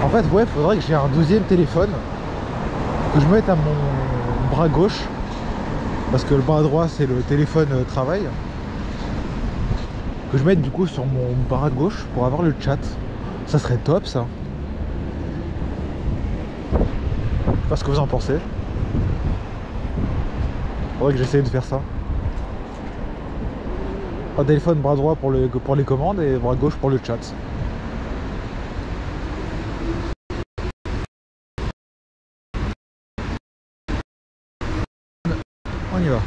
En fait, ouais, faudrait que j'ai un deuxième téléphone que je mette à mon bras gauche parce que le bras droit c'est le téléphone travail, que je mette du coup sur mon bras gauche pour avoir le chat. Ça serait top ça. Je sais pas ce que vous en pensez. Faudrait que j'essaye de faire ça. Un téléphone bras droit pour les commandes et bras gauche pour le chat. On y va.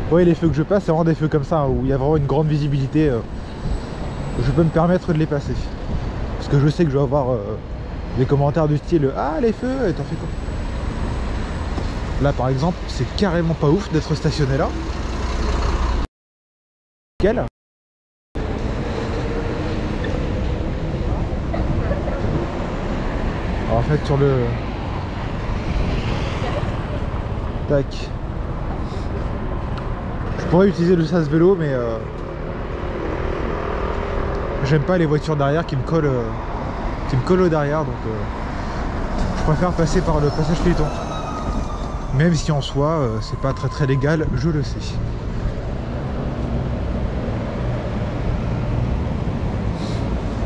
Ouais, les feux que je passe, c'est vraiment des feux comme ça, hein, où il y a vraiment une grande visibilité. Je peux me permettre de les passer. Parce que je sais que je vais avoir des commentaires du style « Ah, les feux, t'en fais quoi ?» Là, par exemple, c'est carrément pas ouf d'être stationné là. Quel ? Alors, en fait, sur le... Tac. Je pourrais utiliser le sas vélo mais j'aime pas les voitures derrière qui me collent au derrière, donc je préfère passer par le passage piéton. Même si en soi c'est pas très légal, je le sais.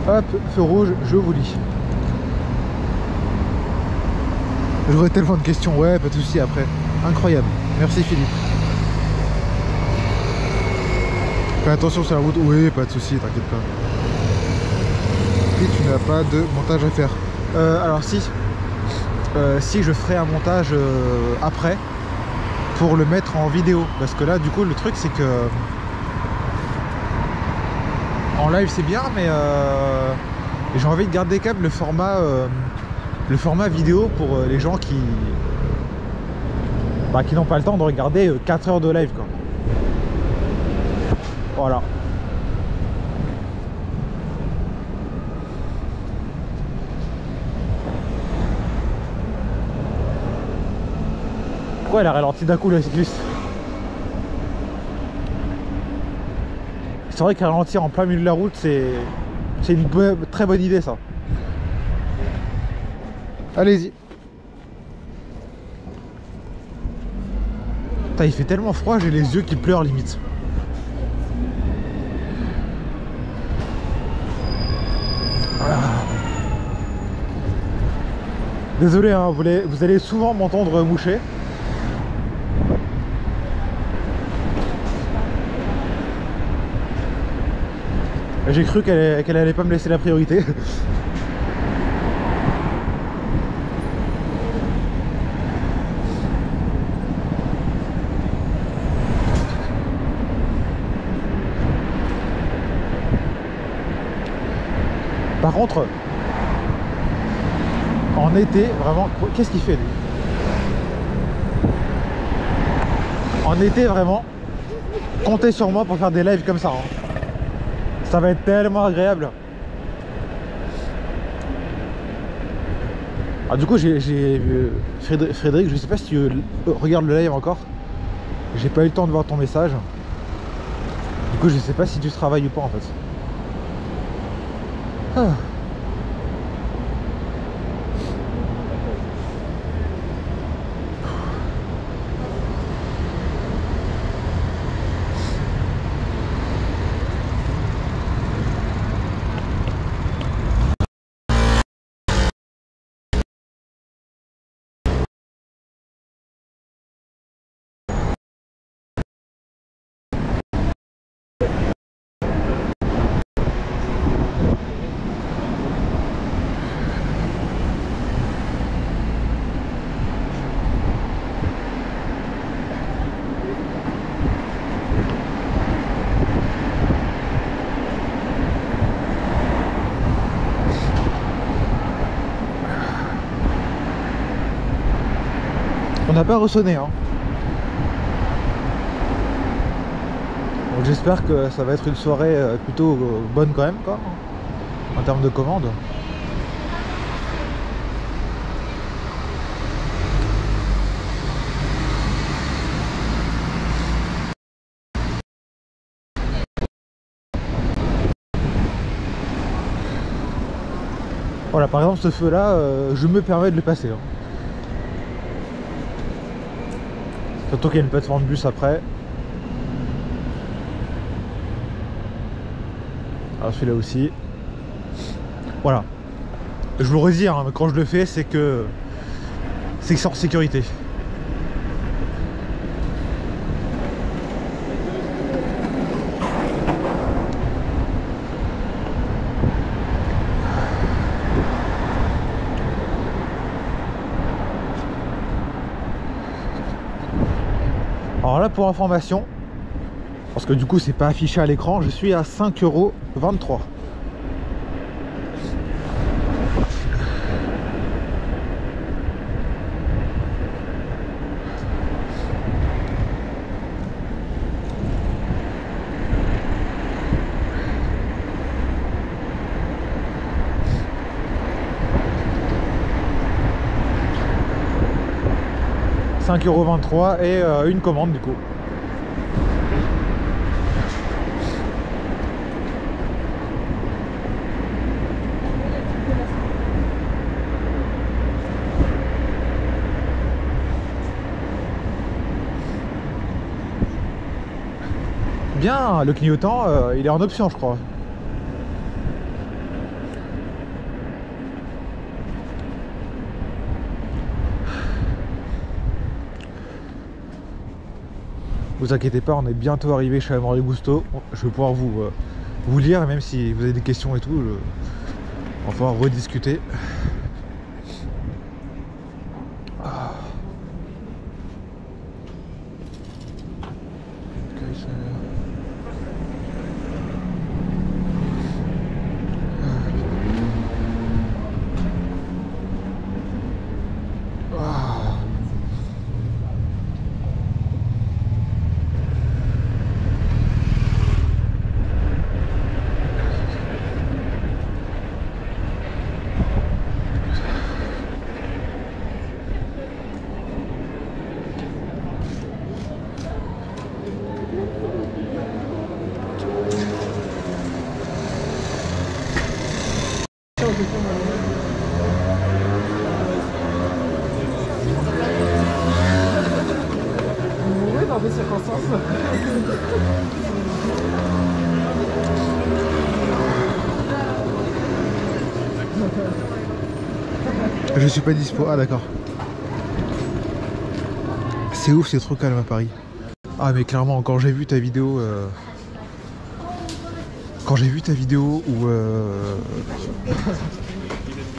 Hop, feu rouge, je vous lis. J'aurais tellement de questions, ouais, pas de soucis après. Incroyable, merci Philippe. Fais attention sur la route, oui, pas de soucis, t'inquiète pas. Et tu n'as pas de montage à faire. Alors si, si je ferai un montage après pour le mettre en vidéo, parce que là du coup le truc c'est que en live c'est bien, mais j'ai envie de garder quand même le format vidéo pour les gens qui n'ont pas le temps de regarder 4 heures de live quoi. Voilà. Pourquoi elle a ralenti d'un coup la cycliste? C'est vrai qu'à ralentir en plein milieu de la route, c'est une très bonne idée ça. Allez-y. Putain, il fait tellement froid, j'ai les yeux qui pleurent limite. Désolé, hein, vous allez souvent m'entendre moucher. J'ai cru qu'elle allait pas me laisser la priorité. Par contre, en été, vraiment, qu'est-ce qu'il fait lui? En été, vraiment, comptez sur moi pour faire des lives comme ça. Hein. Ça va être tellement agréable. Ah, du coup, j'ai Frédéric, je sais pas si tu regardes le live encore. J'ai pas eu le temps de voir ton message. Du coup, je sais pas si tu travailles ou pas en fait. Ah. On n'a pas ressonné hein. Donc j'espère que ça va être une soirée plutôt bonne quand même quoi, en termes de commandes. Voilà, par exemple ce feu là, je me permets de le passer hein. Surtout qu'il y a une plateforme de bus après. Alors celui-là aussi. Voilà. Je vous le redis, hein, quand je le fais, c'est que c'est en sécurité. Alors là, pour information, parce que du coup c'est pas affiché à l'écran, je suis à 5,23 €. Et une commande du coup. Bien, le clignotant, il est en option je crois. Vous inquiétez pas, on est bientôt arrivé chez Amaury Gusto. Je vais pouvoir vous lire, même si vous avez des questions et tout, on va pouvoir rediscuter. Je suis pas dispo. Ah d'accord. C'est ouf, c'est trop calme à Paris. Ah mais clairement, quand j'ai vu ta vidéo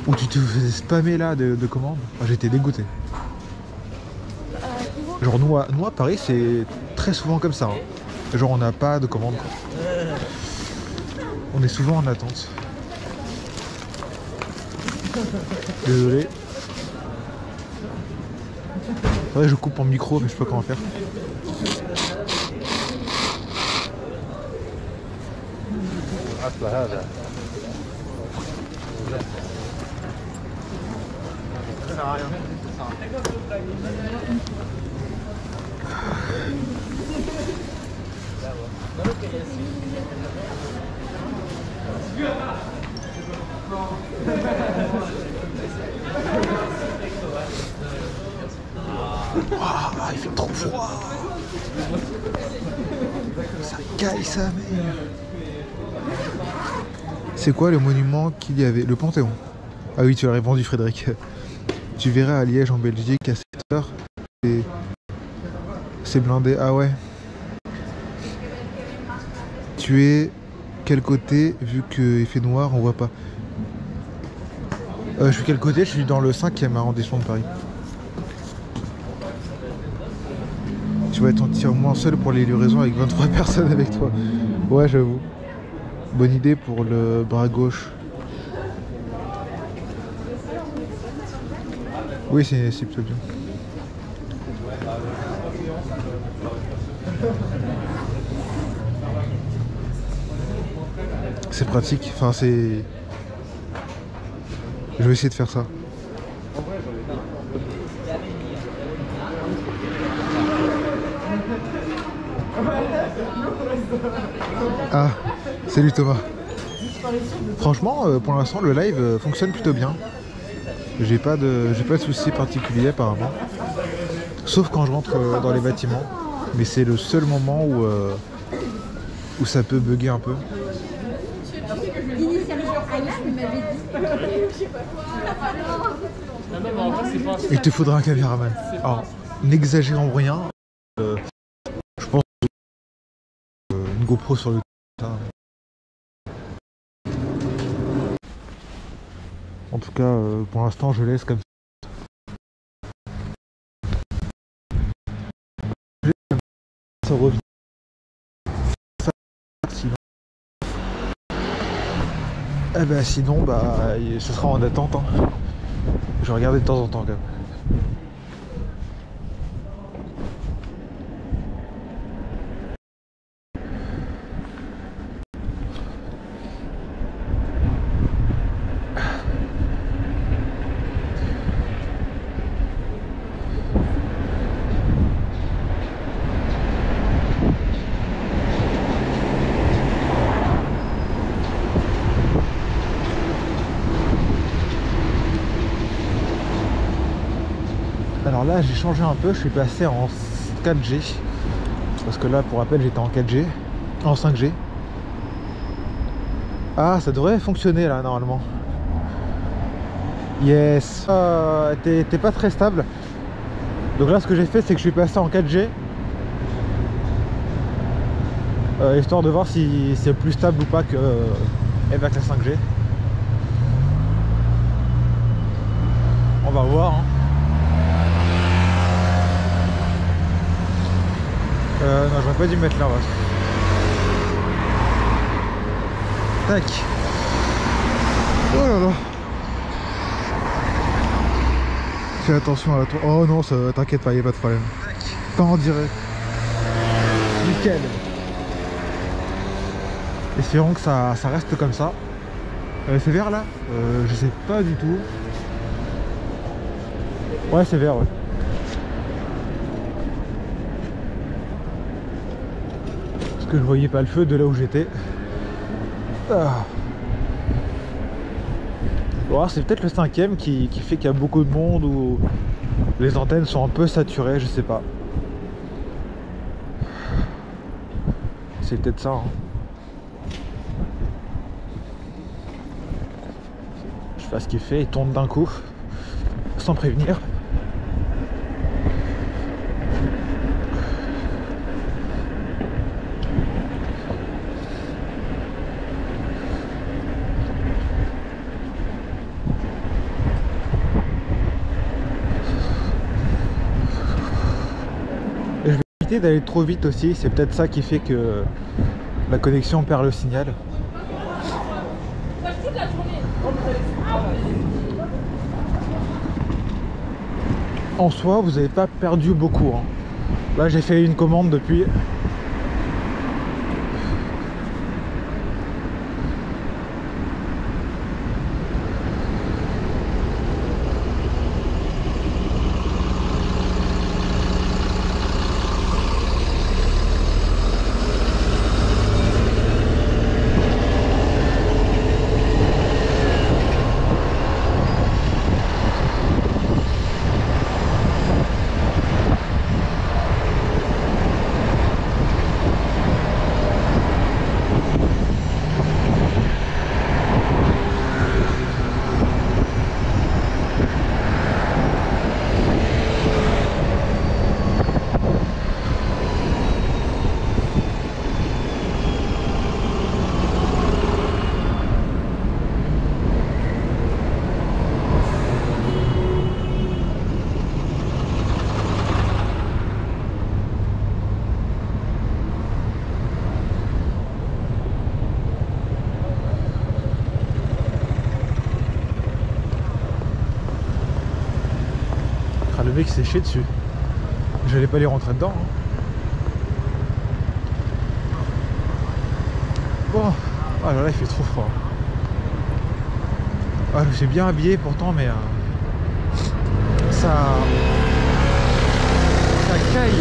où tu te faisais spammer là de commandes, j'étais dégoûté. Genre nous à Paris c'est très souvent comme ça hein. Genre on n'a pas de commandes quoi. On est souvent en attente. Désolé. C'est vrai, je coupe mon micro, mais je sais pas comment faire. Ah, il fait trop froid. Ça caille sa mère. C'est quoi le monument qu'il y avait? Le Panthéon. Ah oui, tu l'as répondu, Frédéric. Tu verrais à Liège en Belgique à 7 heures. C'est blindé. Ah ouais. Tu es quel côté? Vu qu'il fait noir, on voit pas. Je suis quel côté? Je suis dans le 5e arrondissement de Paris. Tu vas être entièrement seul pour les livraisons avec 23 personnes avec toi. Ouais, j'avoue. Bonne idée pour le bras gauche. Oui, c'est plutôt bien. C'est pratique. Enfin, c'est... Je vais essayer de faire ça. Ah, salut Thomas. Franchement, pour l'instant, le live fonctionne plutôt bien. J'ai pas de soucis particuliers apparemment. Sauf quand je rentre dans les bâtiments. Mais c'est le seul moment où ça peut bugger un peu. Il te faudra un caméraman. Alors, n'exagérons rien. Je pense une GoPro sur le tas. En tout cas, pour l'instant, je laisse comme ça. Ça revient. Sinon... Eh ben sinon, bah, ce sera en attente. Hein. Je vais regarder de temps en temps quand même. Alors là j'ai changé un peu, je suis passé en 4G. Parce que là pour rappel j'étais en 4G. En 5G. Ah ça devrait fonctionner là normalement. Yes. T'es pas très stable. Donc là ce que j'ai fait c'est que je suis passé en 4G. Histoire de voir si c'est plus stable ou pas que avec la 5G. On va voir hein. Non, j'aurais pas dû me mettre là, ouais. Tac. Oh là là. Fais attention à la tour. Oh non, t'inquiète pas, y a pas de problème. Pas en direct. Nickel. Espérons que ça reste comme ça. C'est vert là je sais pas du tout. Ouais, c'est vert, ouais. Que je voyais pas le feu de là où j'étais. Ah. Bon, c'est peut-être le 5e qui fait qu'il y a beaucoup de monde ou les antennes sont un peu saturées, je sais pas. C'est peut-être ça. Hein. Je sais pas ce qu'il fait, il tourne d'un coup sans prévenir. D'aller trop vite aussi, c'est peut-être ça qui fait que la connexion perd le signal. en soi vous n'avez pas perdu beaucoup, hein. Là j'ai fait une commande depuis. Le mec s'est chié dessus. J'allais pas les rentrer dedans, hein. Bon, ah là là, il fait trop froid. Ah, je me suis bien habillé pourtant, mais ça caille.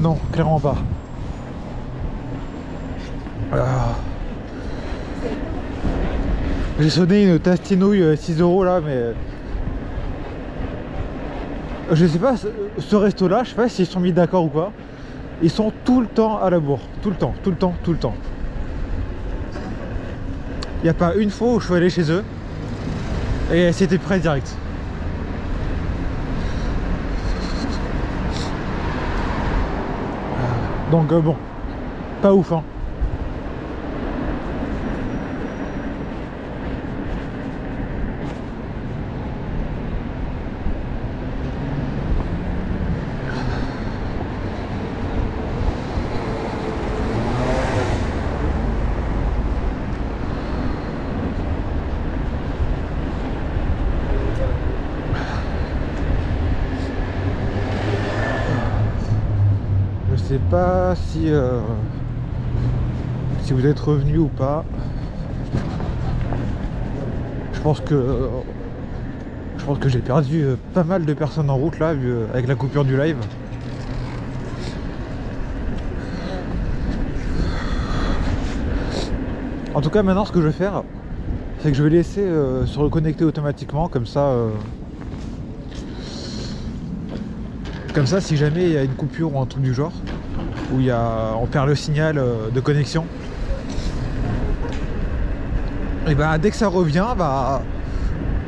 Non, clairement pas. J'ai sonné une tastinouille 6 € là, mais je sais pas, ce resto là, je sais pas s'ils sont mis d'accord ou pas. Ils sont tout le temps à la bourre, tout le temps. Il n'y a pas une fois où je suis allé chez eux et c'était prêt direct. Donc bon, pas ouf, hein. Je sais pas si vous êtes revenu ou pas. Je pense que j'ai perdu pas mal de personnes en route là, avec la coupure du live. En tout cas, maintenant ce que je vais faire, c'est que je vais laisser se reconnecter automatiquement, comme ça si jamais il y a une coupure ou un truc du genre, où on perd le signal de connexion, et bah dès que ça revient,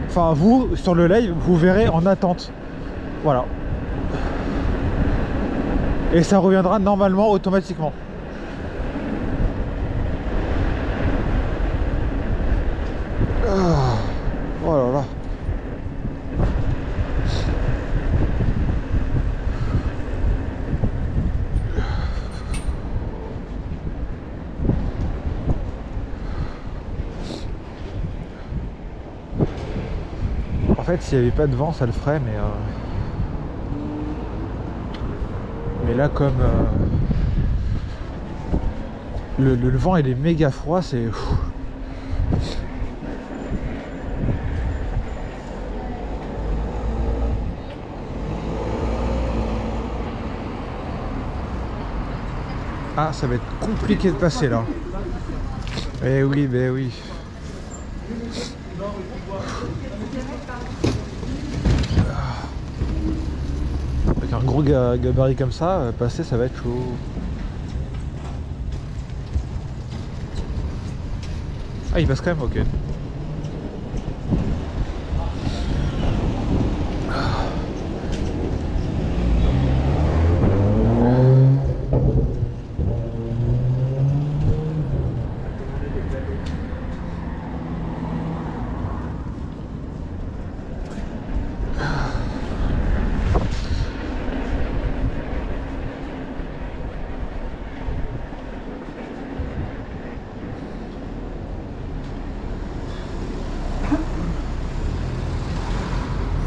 enfin vous sur le live vous verrez en attente, voilà, et ça reviendra normalement automatiquement. Oh là là. En fait, s'il n'y avait pas de vent, ça le ferait, mais là, comme le vent il est méga froid, c'est... Ah, ça va être compliqué de passer là. Eh oui, ben oui. Avec un gros gabarit comme ça, passer ça va être chaud. Ah, il passe quand même, ok.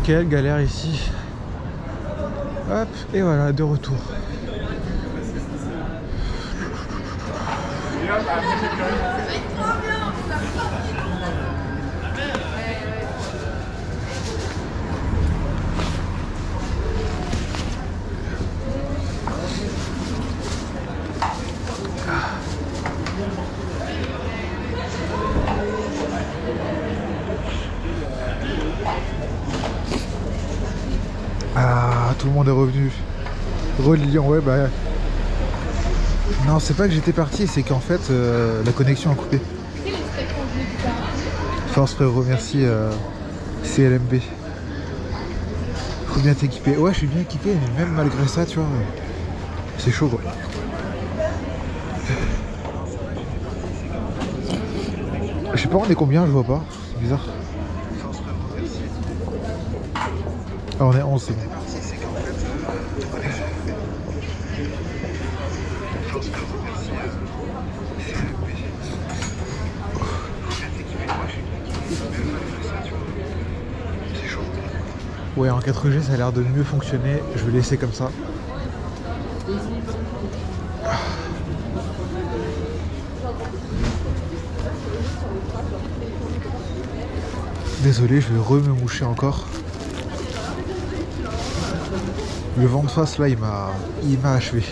Quelle galère ici. Hop, et voilà, de retour. Ah, tout le monde est revenu. Reliant, ouais, bah. Non, c'est pas que j'étais parti, c'est qu'en fait, la connexion a coupé. Force frérot, merci CLMB. Faut bien t'équiper. Ouais, je suis bien équipé, mais même malgré ça, tu vois, c'est chaud quoi. Je sais pas, on est combien, je vois pas. C'est bizarre. Ah, on est 11, c'est bon. Ouais, en 4G ça a l'air de mieux fonctionner, je vais laisser comme ça. Désolé, je vais me moucher encore. Le vent de face là, il m'a achevé.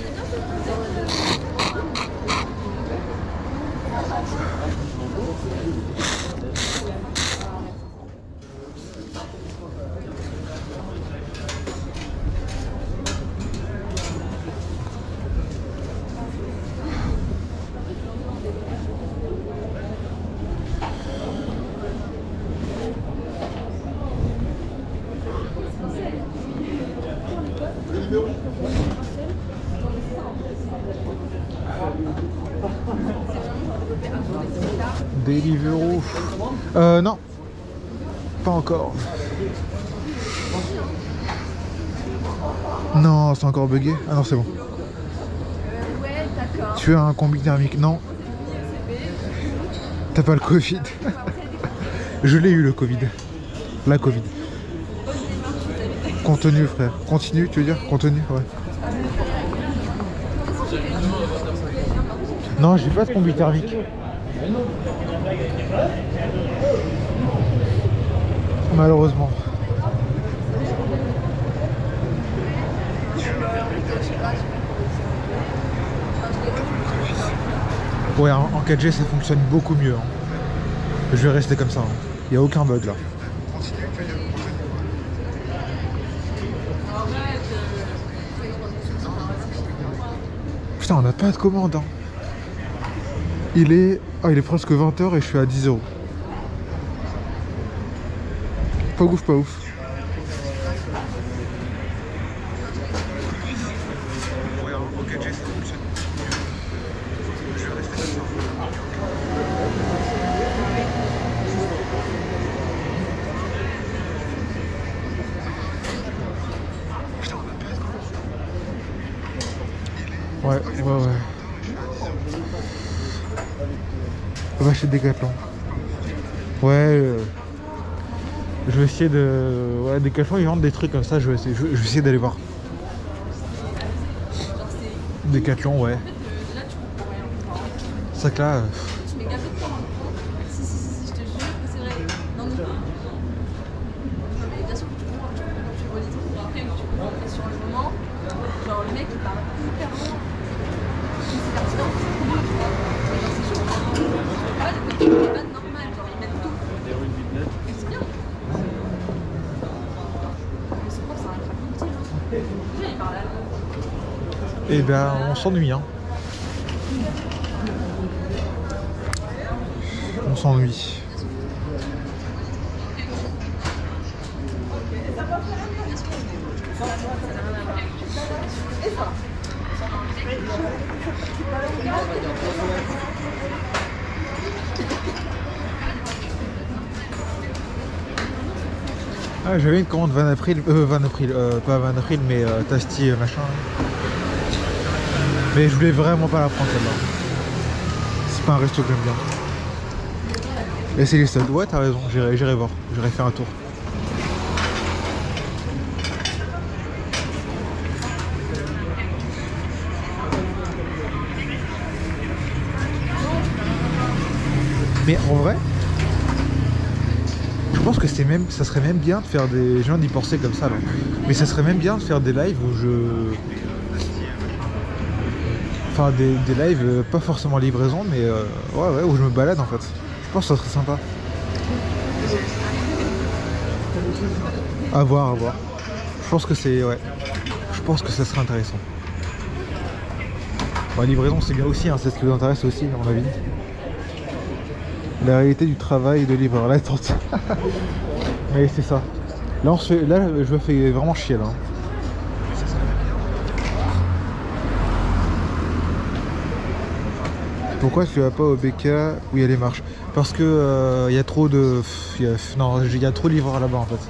Deliveroo. Non. Pas encore. Non, c'est encore bugué. Ah non, c'est bon.
Ouais, d'accord.
Tu as un combi thermique? Non. T'as pas le Covid? Je l'ai eu le Covid. La Covid. Contenu, frère. Continue, tu veux dire? Contenu, ouais. Non, j'ai pas de combi thermique. Malheureusement. Ouais, en 4G ça fonctionne beaucoup mieux. Hein. Je vais rester comme ça. Il n'y a aucun bug là. Putain, on n'a pas de commande. Hein. Il est presque 20h et je suis à 10 €. Pas ouf, pas ouf. Ouais. On va chez Decathlon. Ouais. Je vais essayer de... Ouais, Decathlon, ils vendent des trucs comme ça, je vais essayer d'aller voir. Decathlon, ouais. Ça que là...
Tu mets gaffe de toi. Si, je te jure que c'est vrai. Non, mais bien sûr que tu relis ton cours après, ou tu peux rentrer sur le moment. Genre, le mec, il parle hyper loin.
Et ben on s'ennuie hein. On s'ennuie. Ah, j'avais une commande Van April, pas Van April mais Tasty machin. Mais je voulais vraiment pas la prendre celle-là. C'est pas un resto que j'aime bien. Et c'est les studs. Ouais, t'as raison, j'irai voir, j'irai faire un tour. Mais en vrai, je pense que ça serait même bien de faire des gens d'y penser comme ça là. Mais ça serait même bien de faire des lives où enfin des lives pas forcément livraison mais ouais où je me balade en fait. Je pense que ça serait sympa. À voir. Je pense que c'est ouais. Je pense que ça serait intéressant. Bon, la livraison c'est bien aussi, hein, c'est ce qui vous intéresse aussi à mon avis. La réalité du travail de livreur, l'attente. Mais c'est ça. Là, je me fais vraiment chier là. Pourquoi tu vas pas au BK où il y a les marches? Parce que il y a trop de... il y a trop de livreurs là-bas en fait.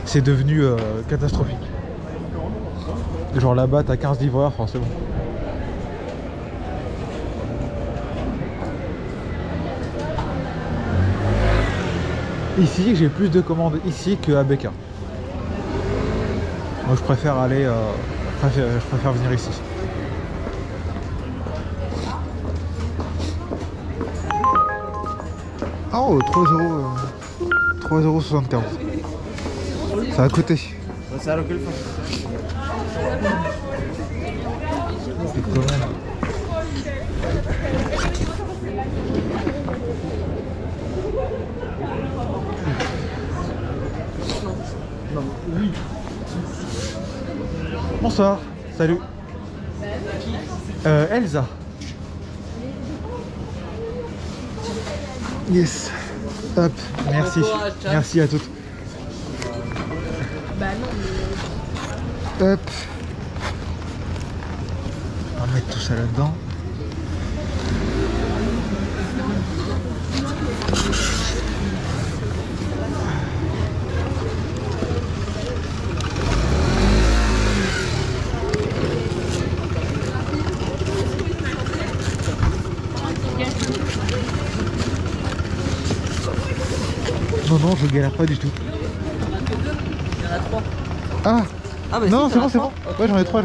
C'est devenu catastrophique. Genre là-bas t'as 15 livreurs, enfin c'est bon. Ici, j'ai plus de commandes ici qu'à BK. Moi, je préfère aller, je préfère venir ici. Oh, 3,75 €. Ça a coûté. Bonsoir, salut. Elsa. Yes. Hop, merci. Merci à toutes. Hop. On va mettre tout ça là-dedans. Non, je galère pas du tout.
Il y en a 3.
Ah,
mais
non,
si,
c'est bon, c'est bon. Ouais, j'en ai 3.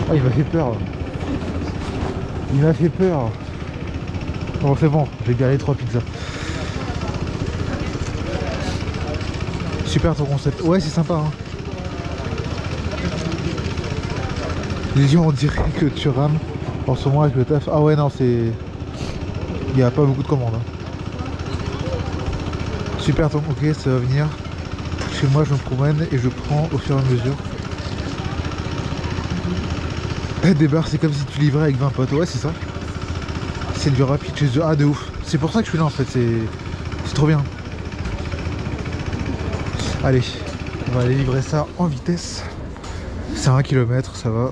Oh, il m'a fait peur. Il m'a fait peur. Bon, c'est bon, j'ai bien les 3 pizzas. Super ton concept. Ouais, c'est sympa. Hein. Les gens on dirait que tu rames en ce moment avec le taf. Ah ouais, non, c'est... Il n'y a pas beaucoup de commandes. Hein. Super ton... Ok, ça va venir. Chez moi, je me promène et je prends au fur et à mesure. Des bars, c'est comme si tu livrais avec 20 potes. Ouais, c'est ça. C'est du rapide chez eux. Ah, de ouf. C'est pour ça que je suis là en fait. C'est trop bien. Allez, on va aller livrer ça en vitesse. C'est 1 km, ça va.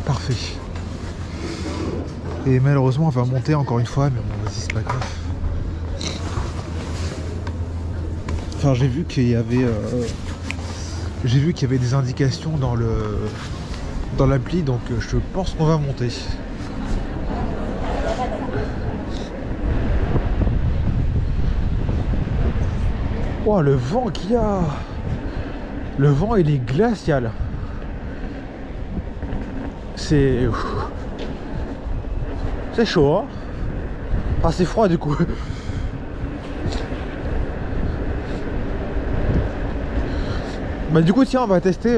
Parfait. Et malheureusement, on va monter encore une fois, mais bon, vas-y, c'est pas grave. Enfin, j'ai vu qu'il y avait... des indications dans l'appli, donc je pense qu'on va monter. Oh, le vent qu'il y a! Le vent, il est glacial. C'est chaud, hein? Ah, c'est froid du coup. Bah du coup, tiens, on va tester